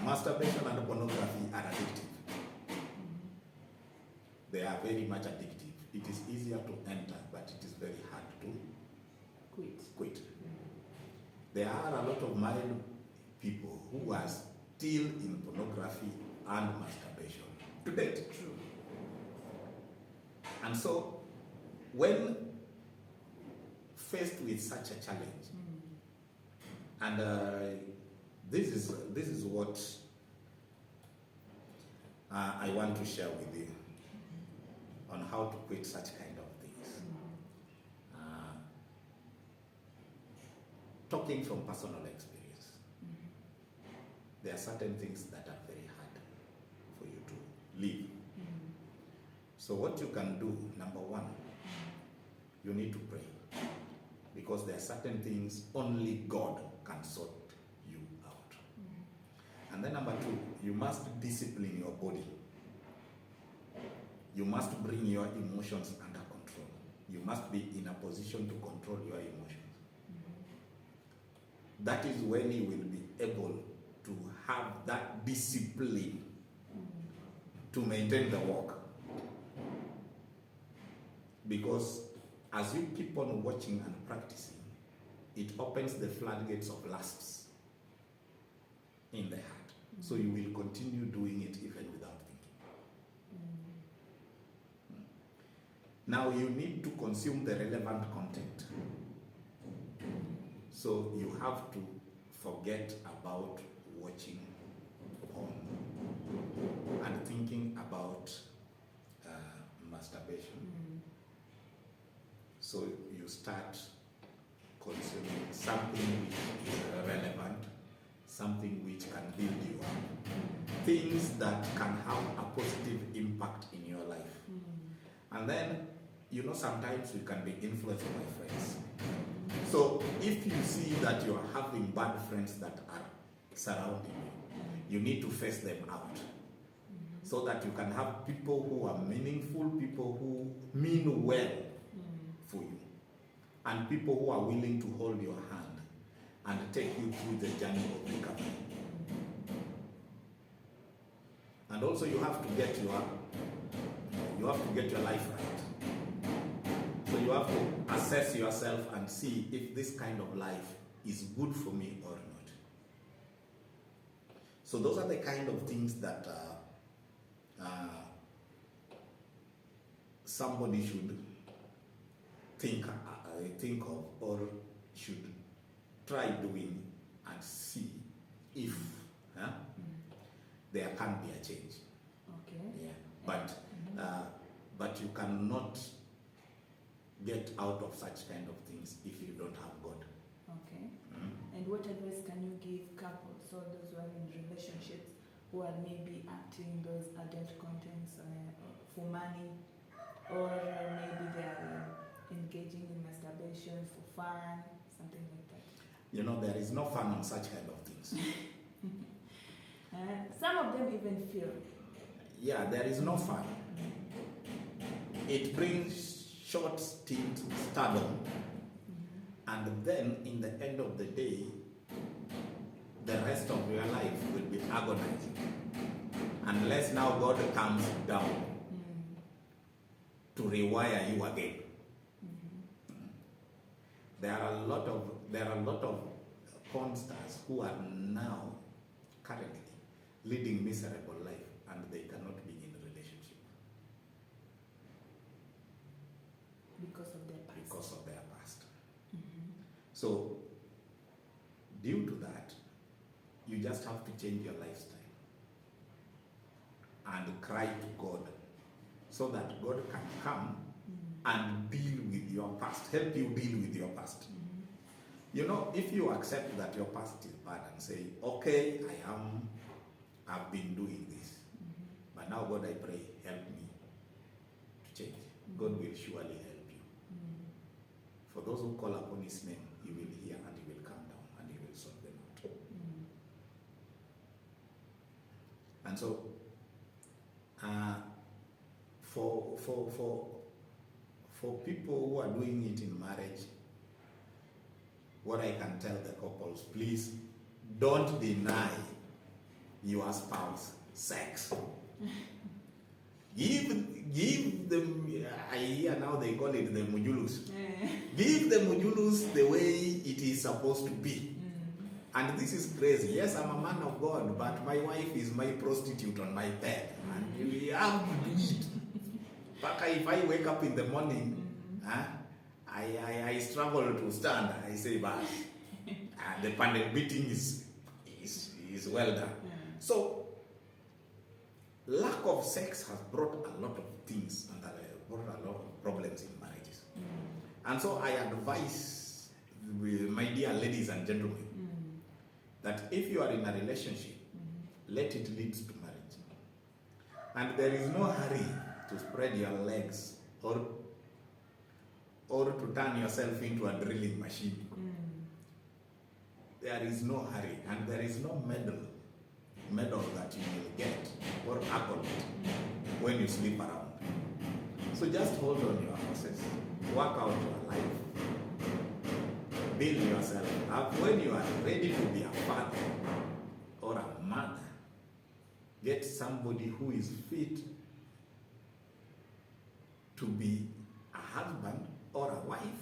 Masturbation and pornography are addictive. They are very much addictive. it is easier to enter, but it is very hard to quit. There are a lot of married people who are still in pornography and masturbation to date. True. And so, when faced with such a challenge, and this is what I want to share with you on how to quit such kind of things. Talking from personal experience, there are certain things that are very hard for you to leave. So what you can do, number one, you need to pray, because there are certain things only God can sort you out. And then number two, you must discipline your body. You must bring your emotions under control. You must be in a position to control your emotions. That is when you will be able to have that discipline to maintain the walk. Because as you keep on watching and practicing, it opens the floodgates of lusts in the heart. So you will continue doing it even without thinking. Now you need to consume the relevant content. So you have to forget about watching porn and thinking about masturbation. So you start consuming something which is relevant, something which can build you up, things that can have a positive impact in your life. And then, sometimes we can be influenced by friends. So if you see that you are having bad friends that are surrounding you, you need to face them out. So that you can have people who are meaningful, people who mean well for you, and people who are willing to hold your hand and take you through the journey of recovery. And also you have to get your life right. So you have to assess yourself and see if this kind of life is good for me or not. So those are the kind of things that somebody should think of, or should try doing, and see if there can be a change. Okay. Yeah. But you cannot get out of such kind of things if you don't have God. Okay. And what advice can you give couples or those who are in relationships who are maybe acting those adult contents for money, or maybe they are engaging in masturbation for fun, something like that? There is no fun on such kind of things. Some of them even feel. Yeah, there is no fun. It brings short stint stardom, and then in the end of the day, the rest of your life will be agonizing, unless now God comes down to rewire you again. There are a lot of porn stars who are now currently leading miserable life, and they cannot be in a relationship because of their past. So due to that, you just have to change your lifestyle and cry to God, so that God can come and deal with your past, help you deal with your past. If you accept that your past is bad and say, okay, I've been doing this, but now God, I pray, help me to change. God will surely help you. For those who call upon His name, He will hear and He will come down and He will sort them out. And so, for people who are doing it in marriage, what I can tell the couples, please don't deny your spouse sex. Give them, I hear now they call it the mujulus. Eh. Give the mujulus the way it is supposed to be. And this is crazy. Yes, I'm a man of God, but my wife is my prostitute on my bed. And we have to do it. But if I wake up in the morning, I struggle to stand. I say, but the panel beating is well done. So, lack of sex has brought a lot of things and brought a lot of problems in marriages. And so I advise my dear ladies and gentlemen that if you are in a relationship, let it lead to marriage. And there is no hurry to spread your legs or to turn yourself into a drilling machine. There is no hurry, and there is no medal that you will get or accolade when you sleep around. So just hold on your horses, work out your life, build yourself up. When you are ready to be a father or a mother, get somebody who is fit to be a husband or a wife,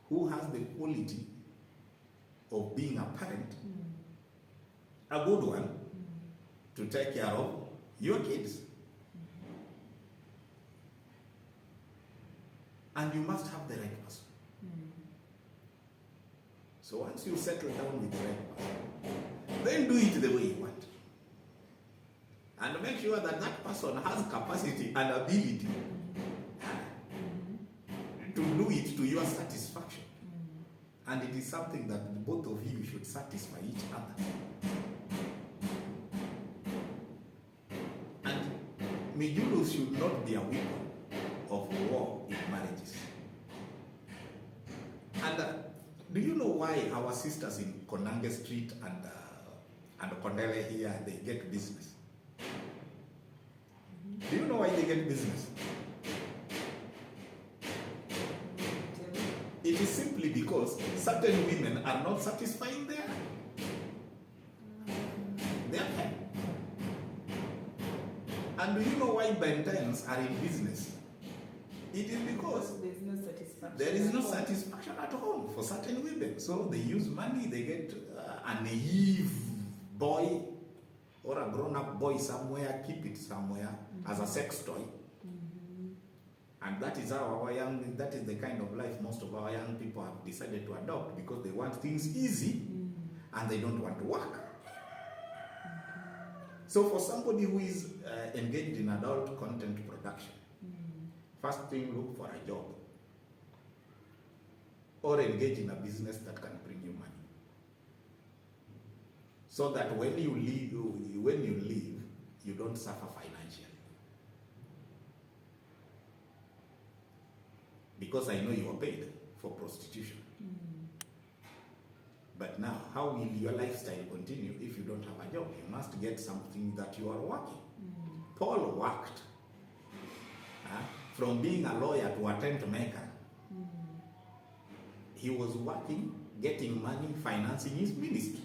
who has the quality of being a parent, a good one, to take care of your kids. And you must have the right person. So once you settle down with the right person, then do it the way you want. And make sure that that person has capacity and ability to do it to your satisfaction. And it is something that both of you should satisfy each other. And Mijulus should not be a weapon of war in marriages. And do you know why our sisters in Konange Street and Kondele here, they get business? Do you know why they get business? It is simply because certain women are not satisfying their men. And do you know why Bentayans are in business? It is because there is no satisfaction at home for certain women. So they use money, they get a naive boy or a grown-up boy somewhere, keep it somewhere as a sex toy. And that is how that is the kind of life most of our young people have decided to adopt, because they want things easy and they don't want to work. So for somebody who is engaged in adult content production, first thing, look for a job or engage in a business that can bring you money, so that when you leave, you don't suffer financially. Because I know you are paid for prostitution. But now, how will your lifestyle continue if you don't have a job? You must get something that you are working. Paul worked from being a lawyer to a tent maker. He was working, getting money, financing his ministry.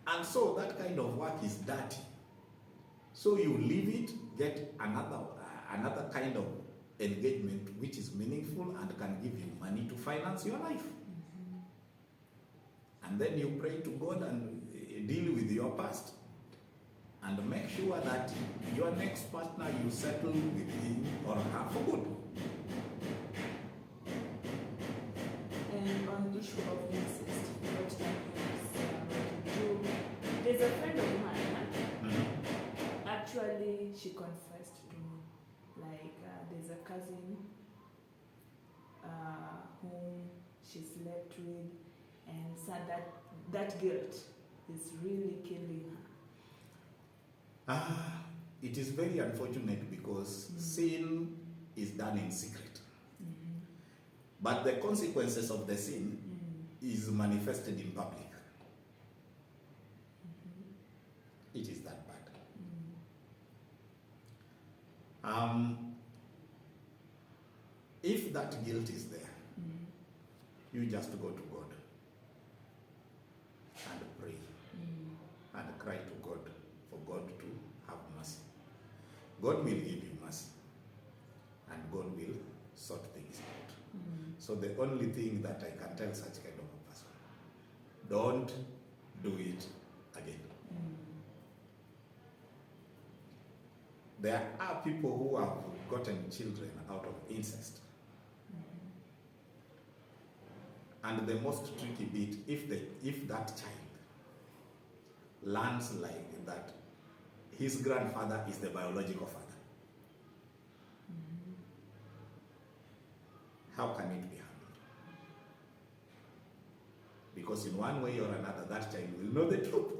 And so that kind of work is dirty. So you leave it, get another kind of engagement which is meaningful and can give you money to finance your life. And then you pray to God and deal with your past and make sure that your next partner, you settle with him or her for good. And on the issue of incest, what that means, there's a friend of mine, actually she confessed to me, like there's a cousin whom she slept with, and said that guilt is really killing her. It is very unfortunate because sin is done in secret. But the consequences of the sin is manifested in public. It is that bad. If that guilt is there, you just go to God and pray and cry to God for God to have mercy. God will give you mercy, and God will sort things out. So the only thing that I can tell such kind of a person, don't do it again. There are people who have gotten children out of incest. And the most tricky bit, if that child learns like that his grandfather is the biological father, how can it be handled? Because in one way or another, that child will know the truth.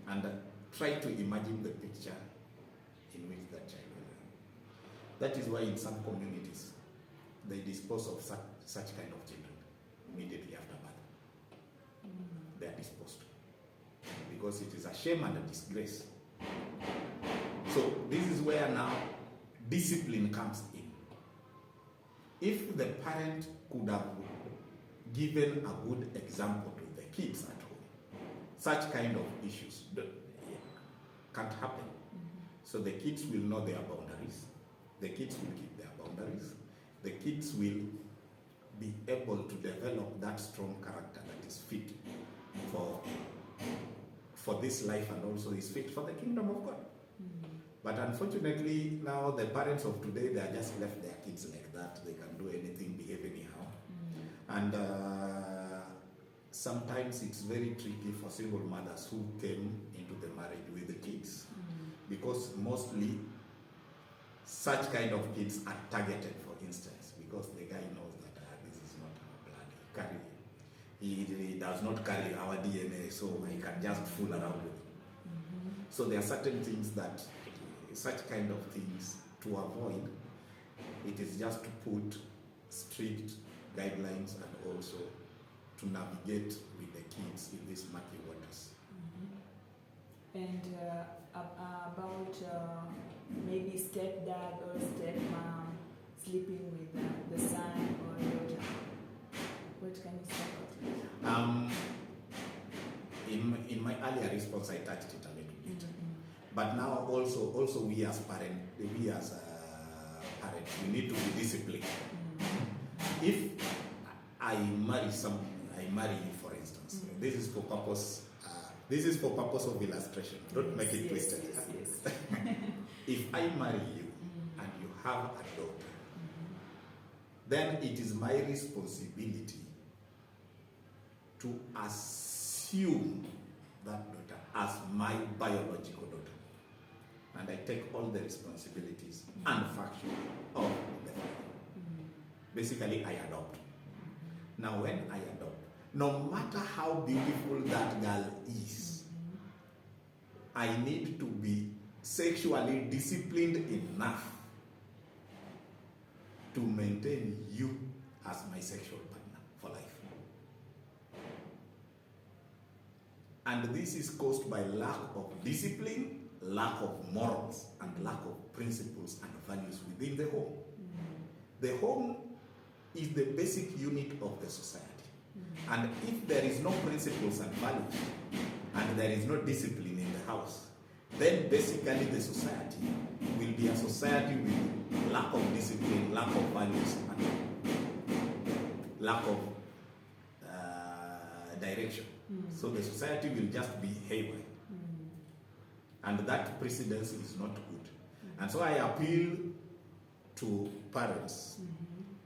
And try to imagine the picture in which that child will learn. That is why in some communities, they dispose of such kind of children immediately after birth. They are disposed. Because it is a shame and a disgrace. So this is where now discipline comes in. If the parent could have given a good example to the kids at home, such kind of issues can't happen. So the kids will know their boundaries. The kids will keep their boundaries. The kids will be able to develop that strong character that is fit for this life and also is fit for the kingdom of God. But unfortunately, now the parents of today, they are just left their kids like that. They can do anything, behave anyhow. And sometimes it's very tricky for single mothers who came into the marriage with the kids. Because mostly such kind of kids are targeted, for instance, because the guy knows that this is not our blood. He does not carry our DNA, so he can just fool around with it. So there are certain things that, such kind of things to avoid, it is just to put strict guidelines and also to navigate with the kids in these murky waters. And about maybe stepdad or stepmom sleeping with the son or daughter, what can you say about it? In my earlier response, I touched it a little bit. But now also we as parents, we need to be disciplined. If I marry you, for instance, this is for purpose of illustration. Don't make it twisted. Yes. If I marry you and you have a daughter, then it is my responsibility to assume that daughter as my biological daughter. And I take all the responsibilities and function of the family. Basically, I adopt. Now, when I adopt, no matter how beautiful that girl is, I need to be sexually disciplined enough to maintain you as my sexual partner for life. And this is caused by lack of discipline, lack of morals, and lack of principles and values within the home. The home is the basic unit of the society. And if there is no principles and values, and there is no discipline in the house, then basically the society will be a society with lack of discipline, lack of values, and lack of direction. So the society will just be haywire. And that precedence is not good. And so I appeal to parents.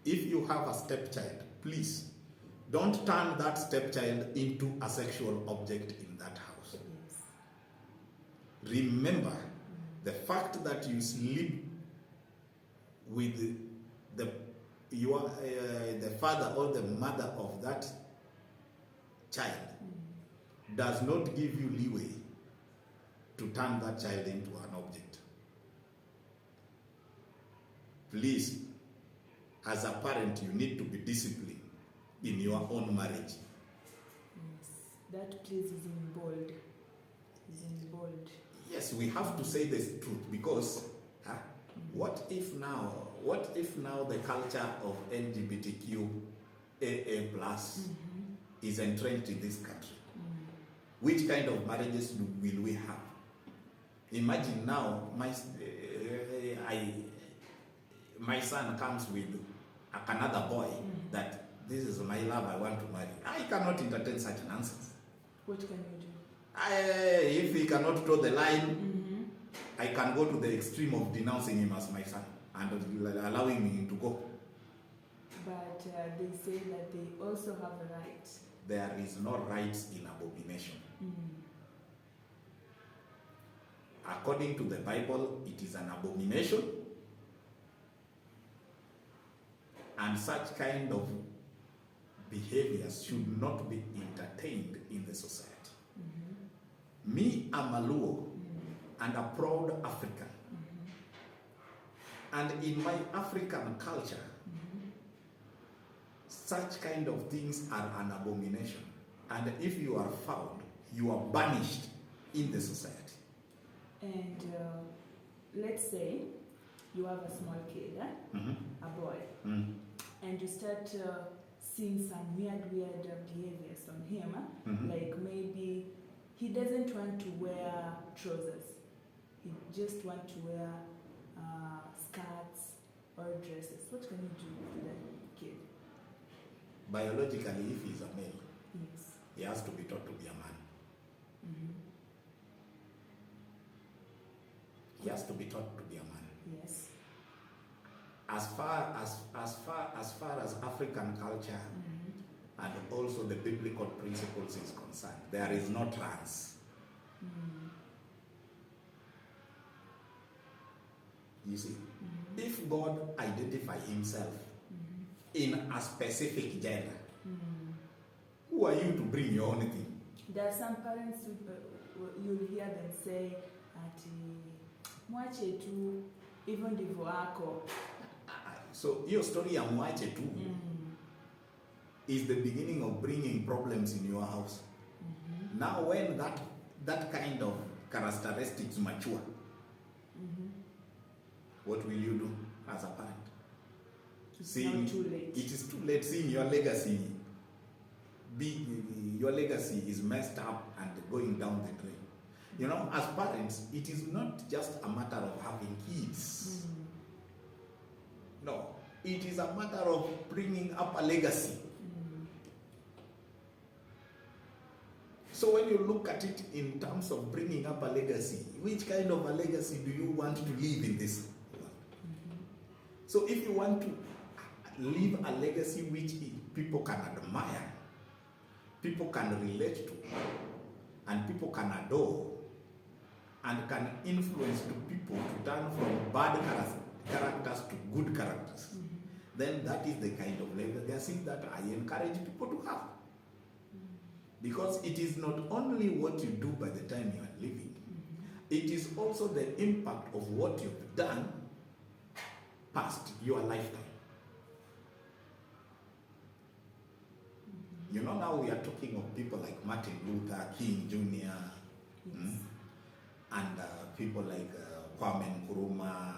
If you have a stepchild, please don't turn that stepchild into a sexual object in that house. Remember, the fact that you sleep with the father or the mother of that child does not give you leeway to turn that child into an object. Please, as a parent, you need to be disciplined in your own marriage. Yes, that please is in bold. Yes, we have to say the truth, because what if now the culture of LGBTQ AA+ is entrenched in this country? which kind of marriages will we have? Imagine now, my son comes with another boy that this is my love, I want to marry. I cannot entertain such nonsense. What can you do? If he cannot draw the line, I can go to the extreme of denouncing him as my son and allowing him to go. But they say that they also have a right. There is no rights in abomination. According to the Bible, it is an abomination, and such kind of behaviors should not be entertained in the society. Me, I'm a Luo and a proud African. And in my African culture, such kind of things are an abomination. And if you are found, you are banished in the society. And let's say you have a small kid, a boy, and you start seeing some weird behaviors on him, like maybe he doesn't want to wear trousers. He just wants to wear skirts or dresses. What can you do to that kid? Biologically, if he's a male, Yes. he has to be taught to be a man. He has to be taught to be a man. Yes. As far as African culture and also the biblical principles is concerned, there is no trans. You see, if God identifies himself in a specific gender, who are you to bring your own thing? There are some parents who you'll hear them say, mwache tu, even ndivyo wako. So your story ya mwache tu is the beginning of bringing problems in your house. Now when that kind of characteristics mature, what will you do as a parent? It's not too late. It is too late. Seeing your legacy, your legacy is messed up and going down the drain. You know, as parents, it is not just a matter of having kids. No, it is a matter of bringing up a legacy. So when you look at it in terms of bringing up a legacy, which kind of a legacy do you want to leave in this world? So if you want to leave a legacy which people can admire, people can relate to, and people can adore, and can influence the people to turn from bad characters to good characters, then that is the kind of legacy that I encourage people to have. Because it is not only what you do by the time you are living, it is also the impact of what you've done past your lifetime. You know, now we are talking of people like Martin Luther King Jr., and people like Kwame Nkrumah,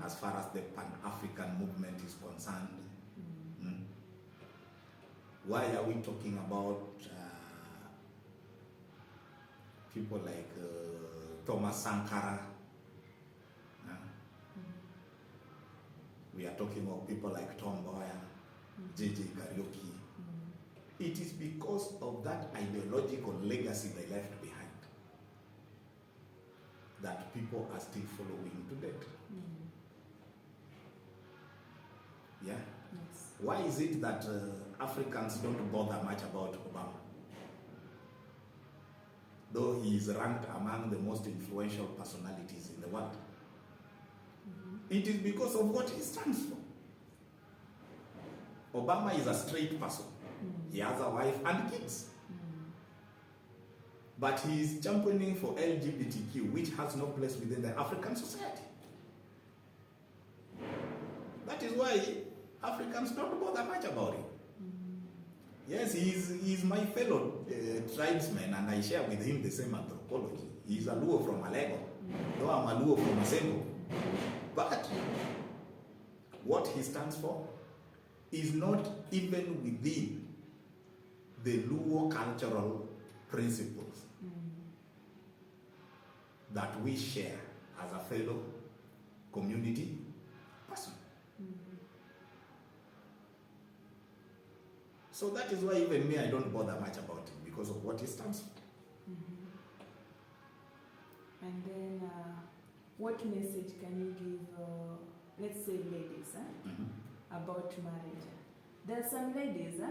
as far as the Pan-African movement is concerned. Why are we talking about people like Thomas Sankara? We are talking about people like Tom Mboya, J.J. Kariuki. It is because of that ideological legacy they left behind that people are still following to date. Yeah? Yes. Why is it that Africans don't bother much about Obama? Though he is ranked among the most influential personalities in the world. It is because of what he stands for. Obama is a straight person. He has a wife and kids. But he is championing for LGBTQ, which has no place within the African society. That is why Africans don't bother much about him. Yes, he is my fellow tribesman, and I share with him the same anthropology. He is a Luo from Alego, though I'm a Luo from Masengo. But what he stands for is not even within the Luo cultural principles that we share as a fellow community person. So that is why even me, I don't bother much about it because of what it stands for. And then, what message can you give, let's say, ladies, about marriage? There are some ladies,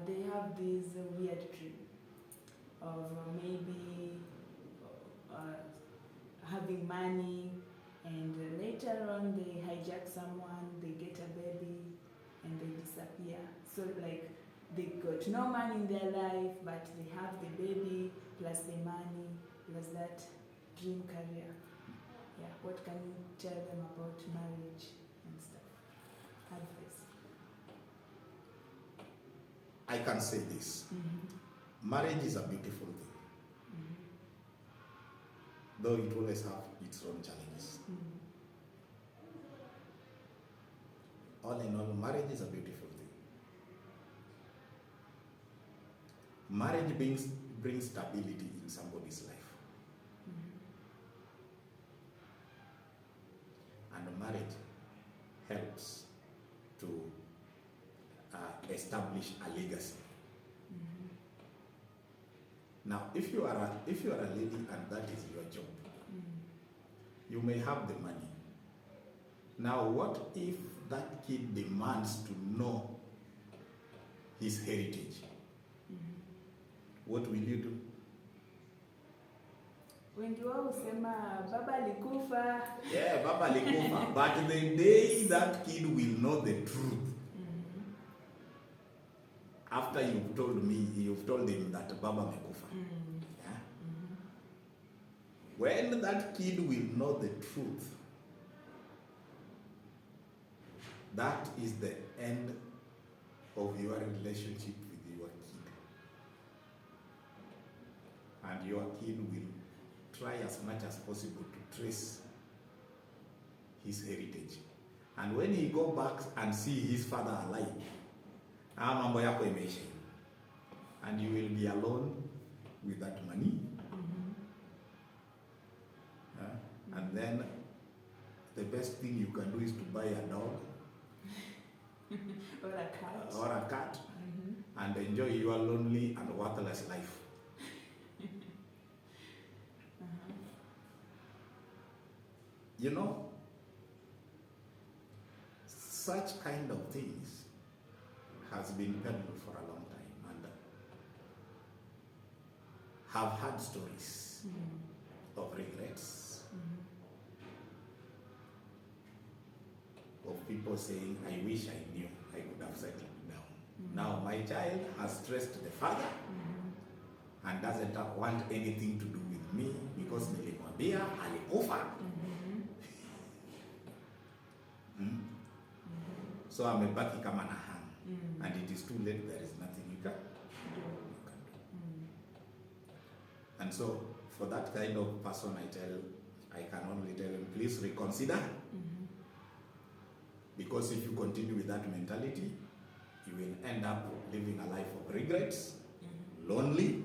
they have this weird dream of maybe having money, and later on they hijack someone, they get a baby, and they disappear. So like they got no money in their life, but they have the baby, plus the money, plus that dream career. Yeah, what can you tell them about marriage and stuff? Advice. I can say this. Marriage is a beautiful thing. Though it always has its own challenges. All in all, marriage is a beautiful thing. Marriage brings stability in somebody's life. And marriage helps to establish a legacy. Now, if you are a lady and that is your job, you may have the money. Now, what if that kid demands to know his heritage? What will you do? Wengi wao husema baba alikufa. Yeah, baba alikufa. But the day that kid will know the truth, after you've told him that baba amekufa. Yeah? When that kid will know the truth, that is the end of your relationship with your kid. And your kid will try as much as possible to trace his heritage. And when he go back and see his father alive, mambo yako imeisha. And you will be alone with that money. And then the best thing you can do is to buy a dog or a cat, and enjoy your lonely and worthless life. You know, such kind of things has been peddled for a long time, and have had stories of regrets, of people saying, I wish I knew, I could have settled down. Now my child has stressed the father and doesn't want anything to do with me because nilimwambia alikufa. So amebaki kama na hang. And it is too late, there is nothing you can do. And so for that kind of person, I can only tell him, please reconsider. Because if you continue with that mentality, you will end up living a life of regrets, lonely,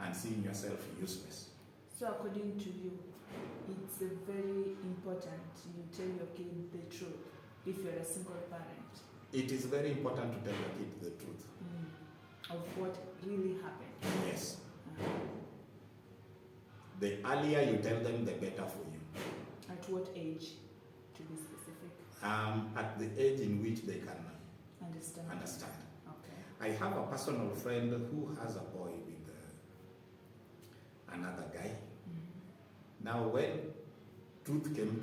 and seeing yourself useless. So according to you, it's very important you tell your kid the truth if you're a single parent. It is very important to tell your kid the truth. Of what really happened. Yes. The earlier you tell them, the better for you. At what age, to be specific? At the age in which they can understand. Okay. I have a personal friend who has a boy with another guy. Now, when truth came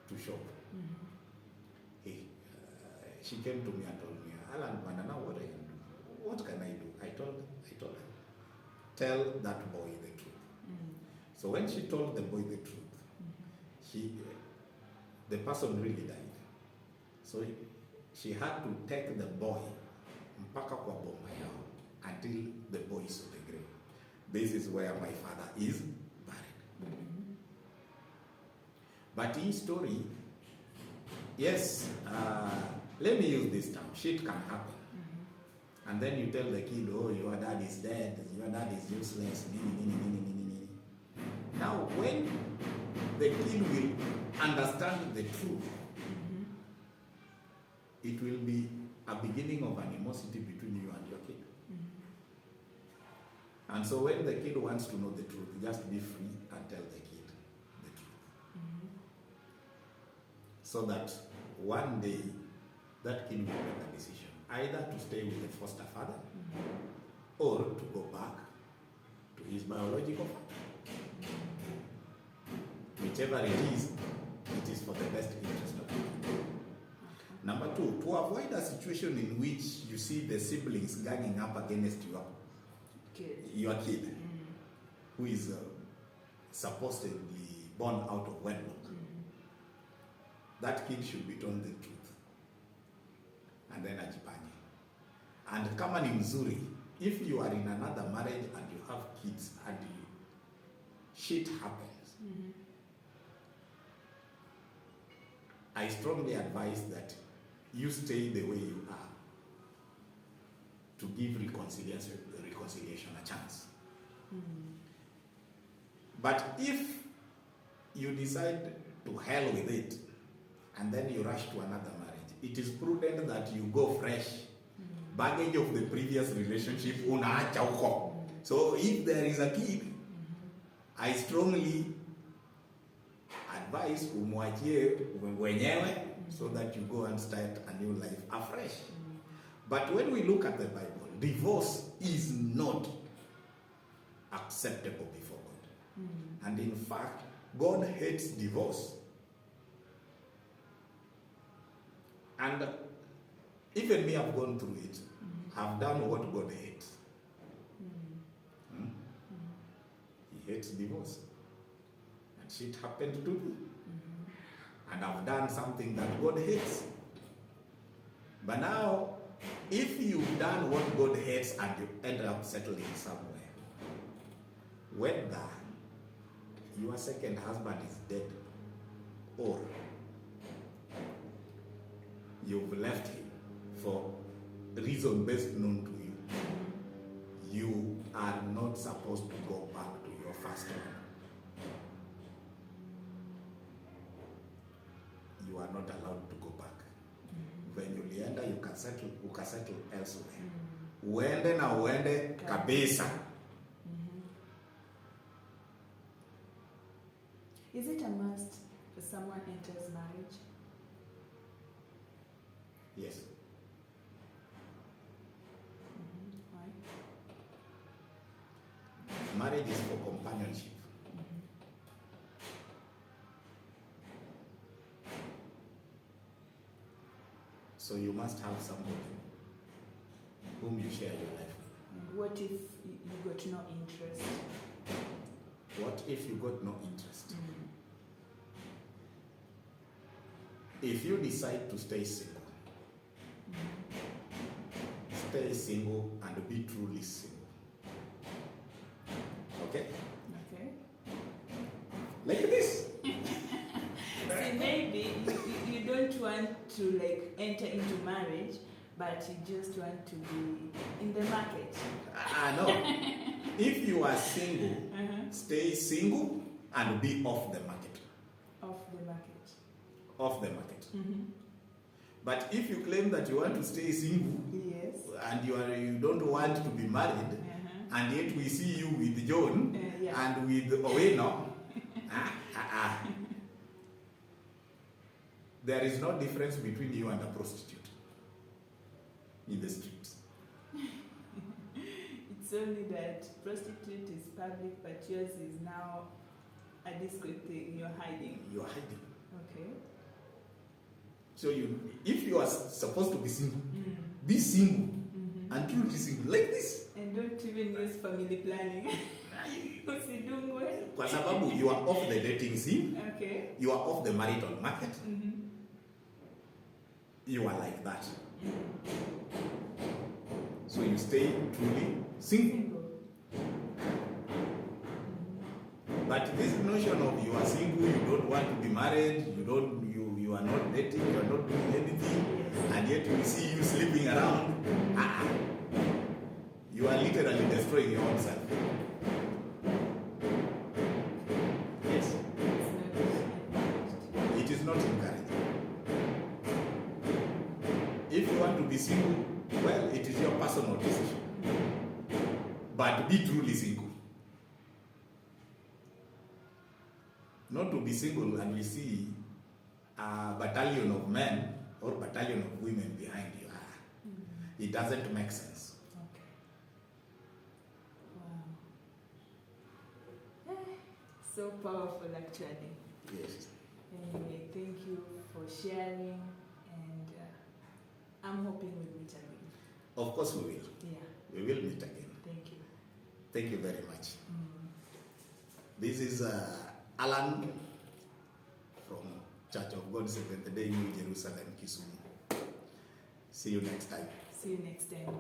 to shop, she came to me and told me, Alan, now what I can do? What can I do? I told her, tell that boy the truth. So when she told the boy the truth, the person really died. So she had to take the boy mpaka kwa boma yao until the boy saw the grave. This is where my father is buried. But in story, yes, let me use this term, shit can happen. And then you tell the kid, oh, your dad is dead, your dad is useless. Now, when the kid will understand the truth, it will be a beginning of animosity between you and your kid. And so when the kid wants to know the truth, just be free and tell the kid the truth. So that one day, that kid will make a decision, either to stay with the foster father or to go back to his biological father. Whichever it is for the best interest of the kid. Number two, to avoid a situation in which you see the siblings ganging up against your kid, who is supposedly born out of wedlock, that kid should be told the truth. And then ajipanye. And kama ni mzuri, if you are in another marriage and you have kids and shit happens, I strongly advise that you stay the way you are to give reconciliation a chance. But if you decide to hell with it and then you rush to another marriage, it is prudent that you go fresh. Baggage of the previous relationship unaacha huko. So if there is a kid, I strongly advise umwachie wenyewe so that you go and start a new life afresh. But when we look at the Bible, divorce is not acceptable before God. And in fact, God hates divorce. And even me, I've gone through it. I've done what God hates. He hates divorce. And shit happened to me. And I've done something that God hates. But now, if you've done what God hates and you end up settling somewhere, whether your second husband is dead or you've left him for a reason best known to you, you are not supposed to go back to your first one. You are not allowed to go back. When you lienda, you can settle elsewhere. Uende na uende kabisa. Is it a must for someone enters marriage? Yes. Why? Marriage is for companionship. So you must have somebody whom you share your life with. And what if you got no interest? What if you got no interest? If you decide to stay single, stay single and be truly single. Okay? Okay. Like this. See, maybe you don't want to enter into marriage, but you just want to be in the market. No. If you are single, stay single and be off the market. Off the market. Off the market. But if you claim that you want to stay single, yes, and you don't want to be married, and yet we see you with John and with Oweno, there is no difference between you and a prostitute in the streets. It's only that prostitute is public, but yours is now a discreet thing. You're hiding. You're hiding. Okay. So if you are supposed to be single, be single and truly single like this. And don't even use family planning. Kwa sababu you are off the dating scene. Okay. You are off the marital market. You are like that. So you stay truly single. But this notion of you are single, you don't want to be married, you are not dating, you are not doing anything, and yet we see you sleeping around. you are literally destroying your own self. Yes. It is not encouraged. If you want to be single, well, it is your personal decision. But be truly single. Not to be single and we see a battalion of men or battalion of women behind you. It doesn't make sense. Okay. Wow. So powerful, actually. Yes. Anyway, thank you for sharing, and I'm hoping we'll meet again. Of course we will. Yeah. We will meet again. Thank you. Thank you very much. This is Alan from Church of God Seventh Day New Jerusalem, Kisumu. See you next time. See you next time.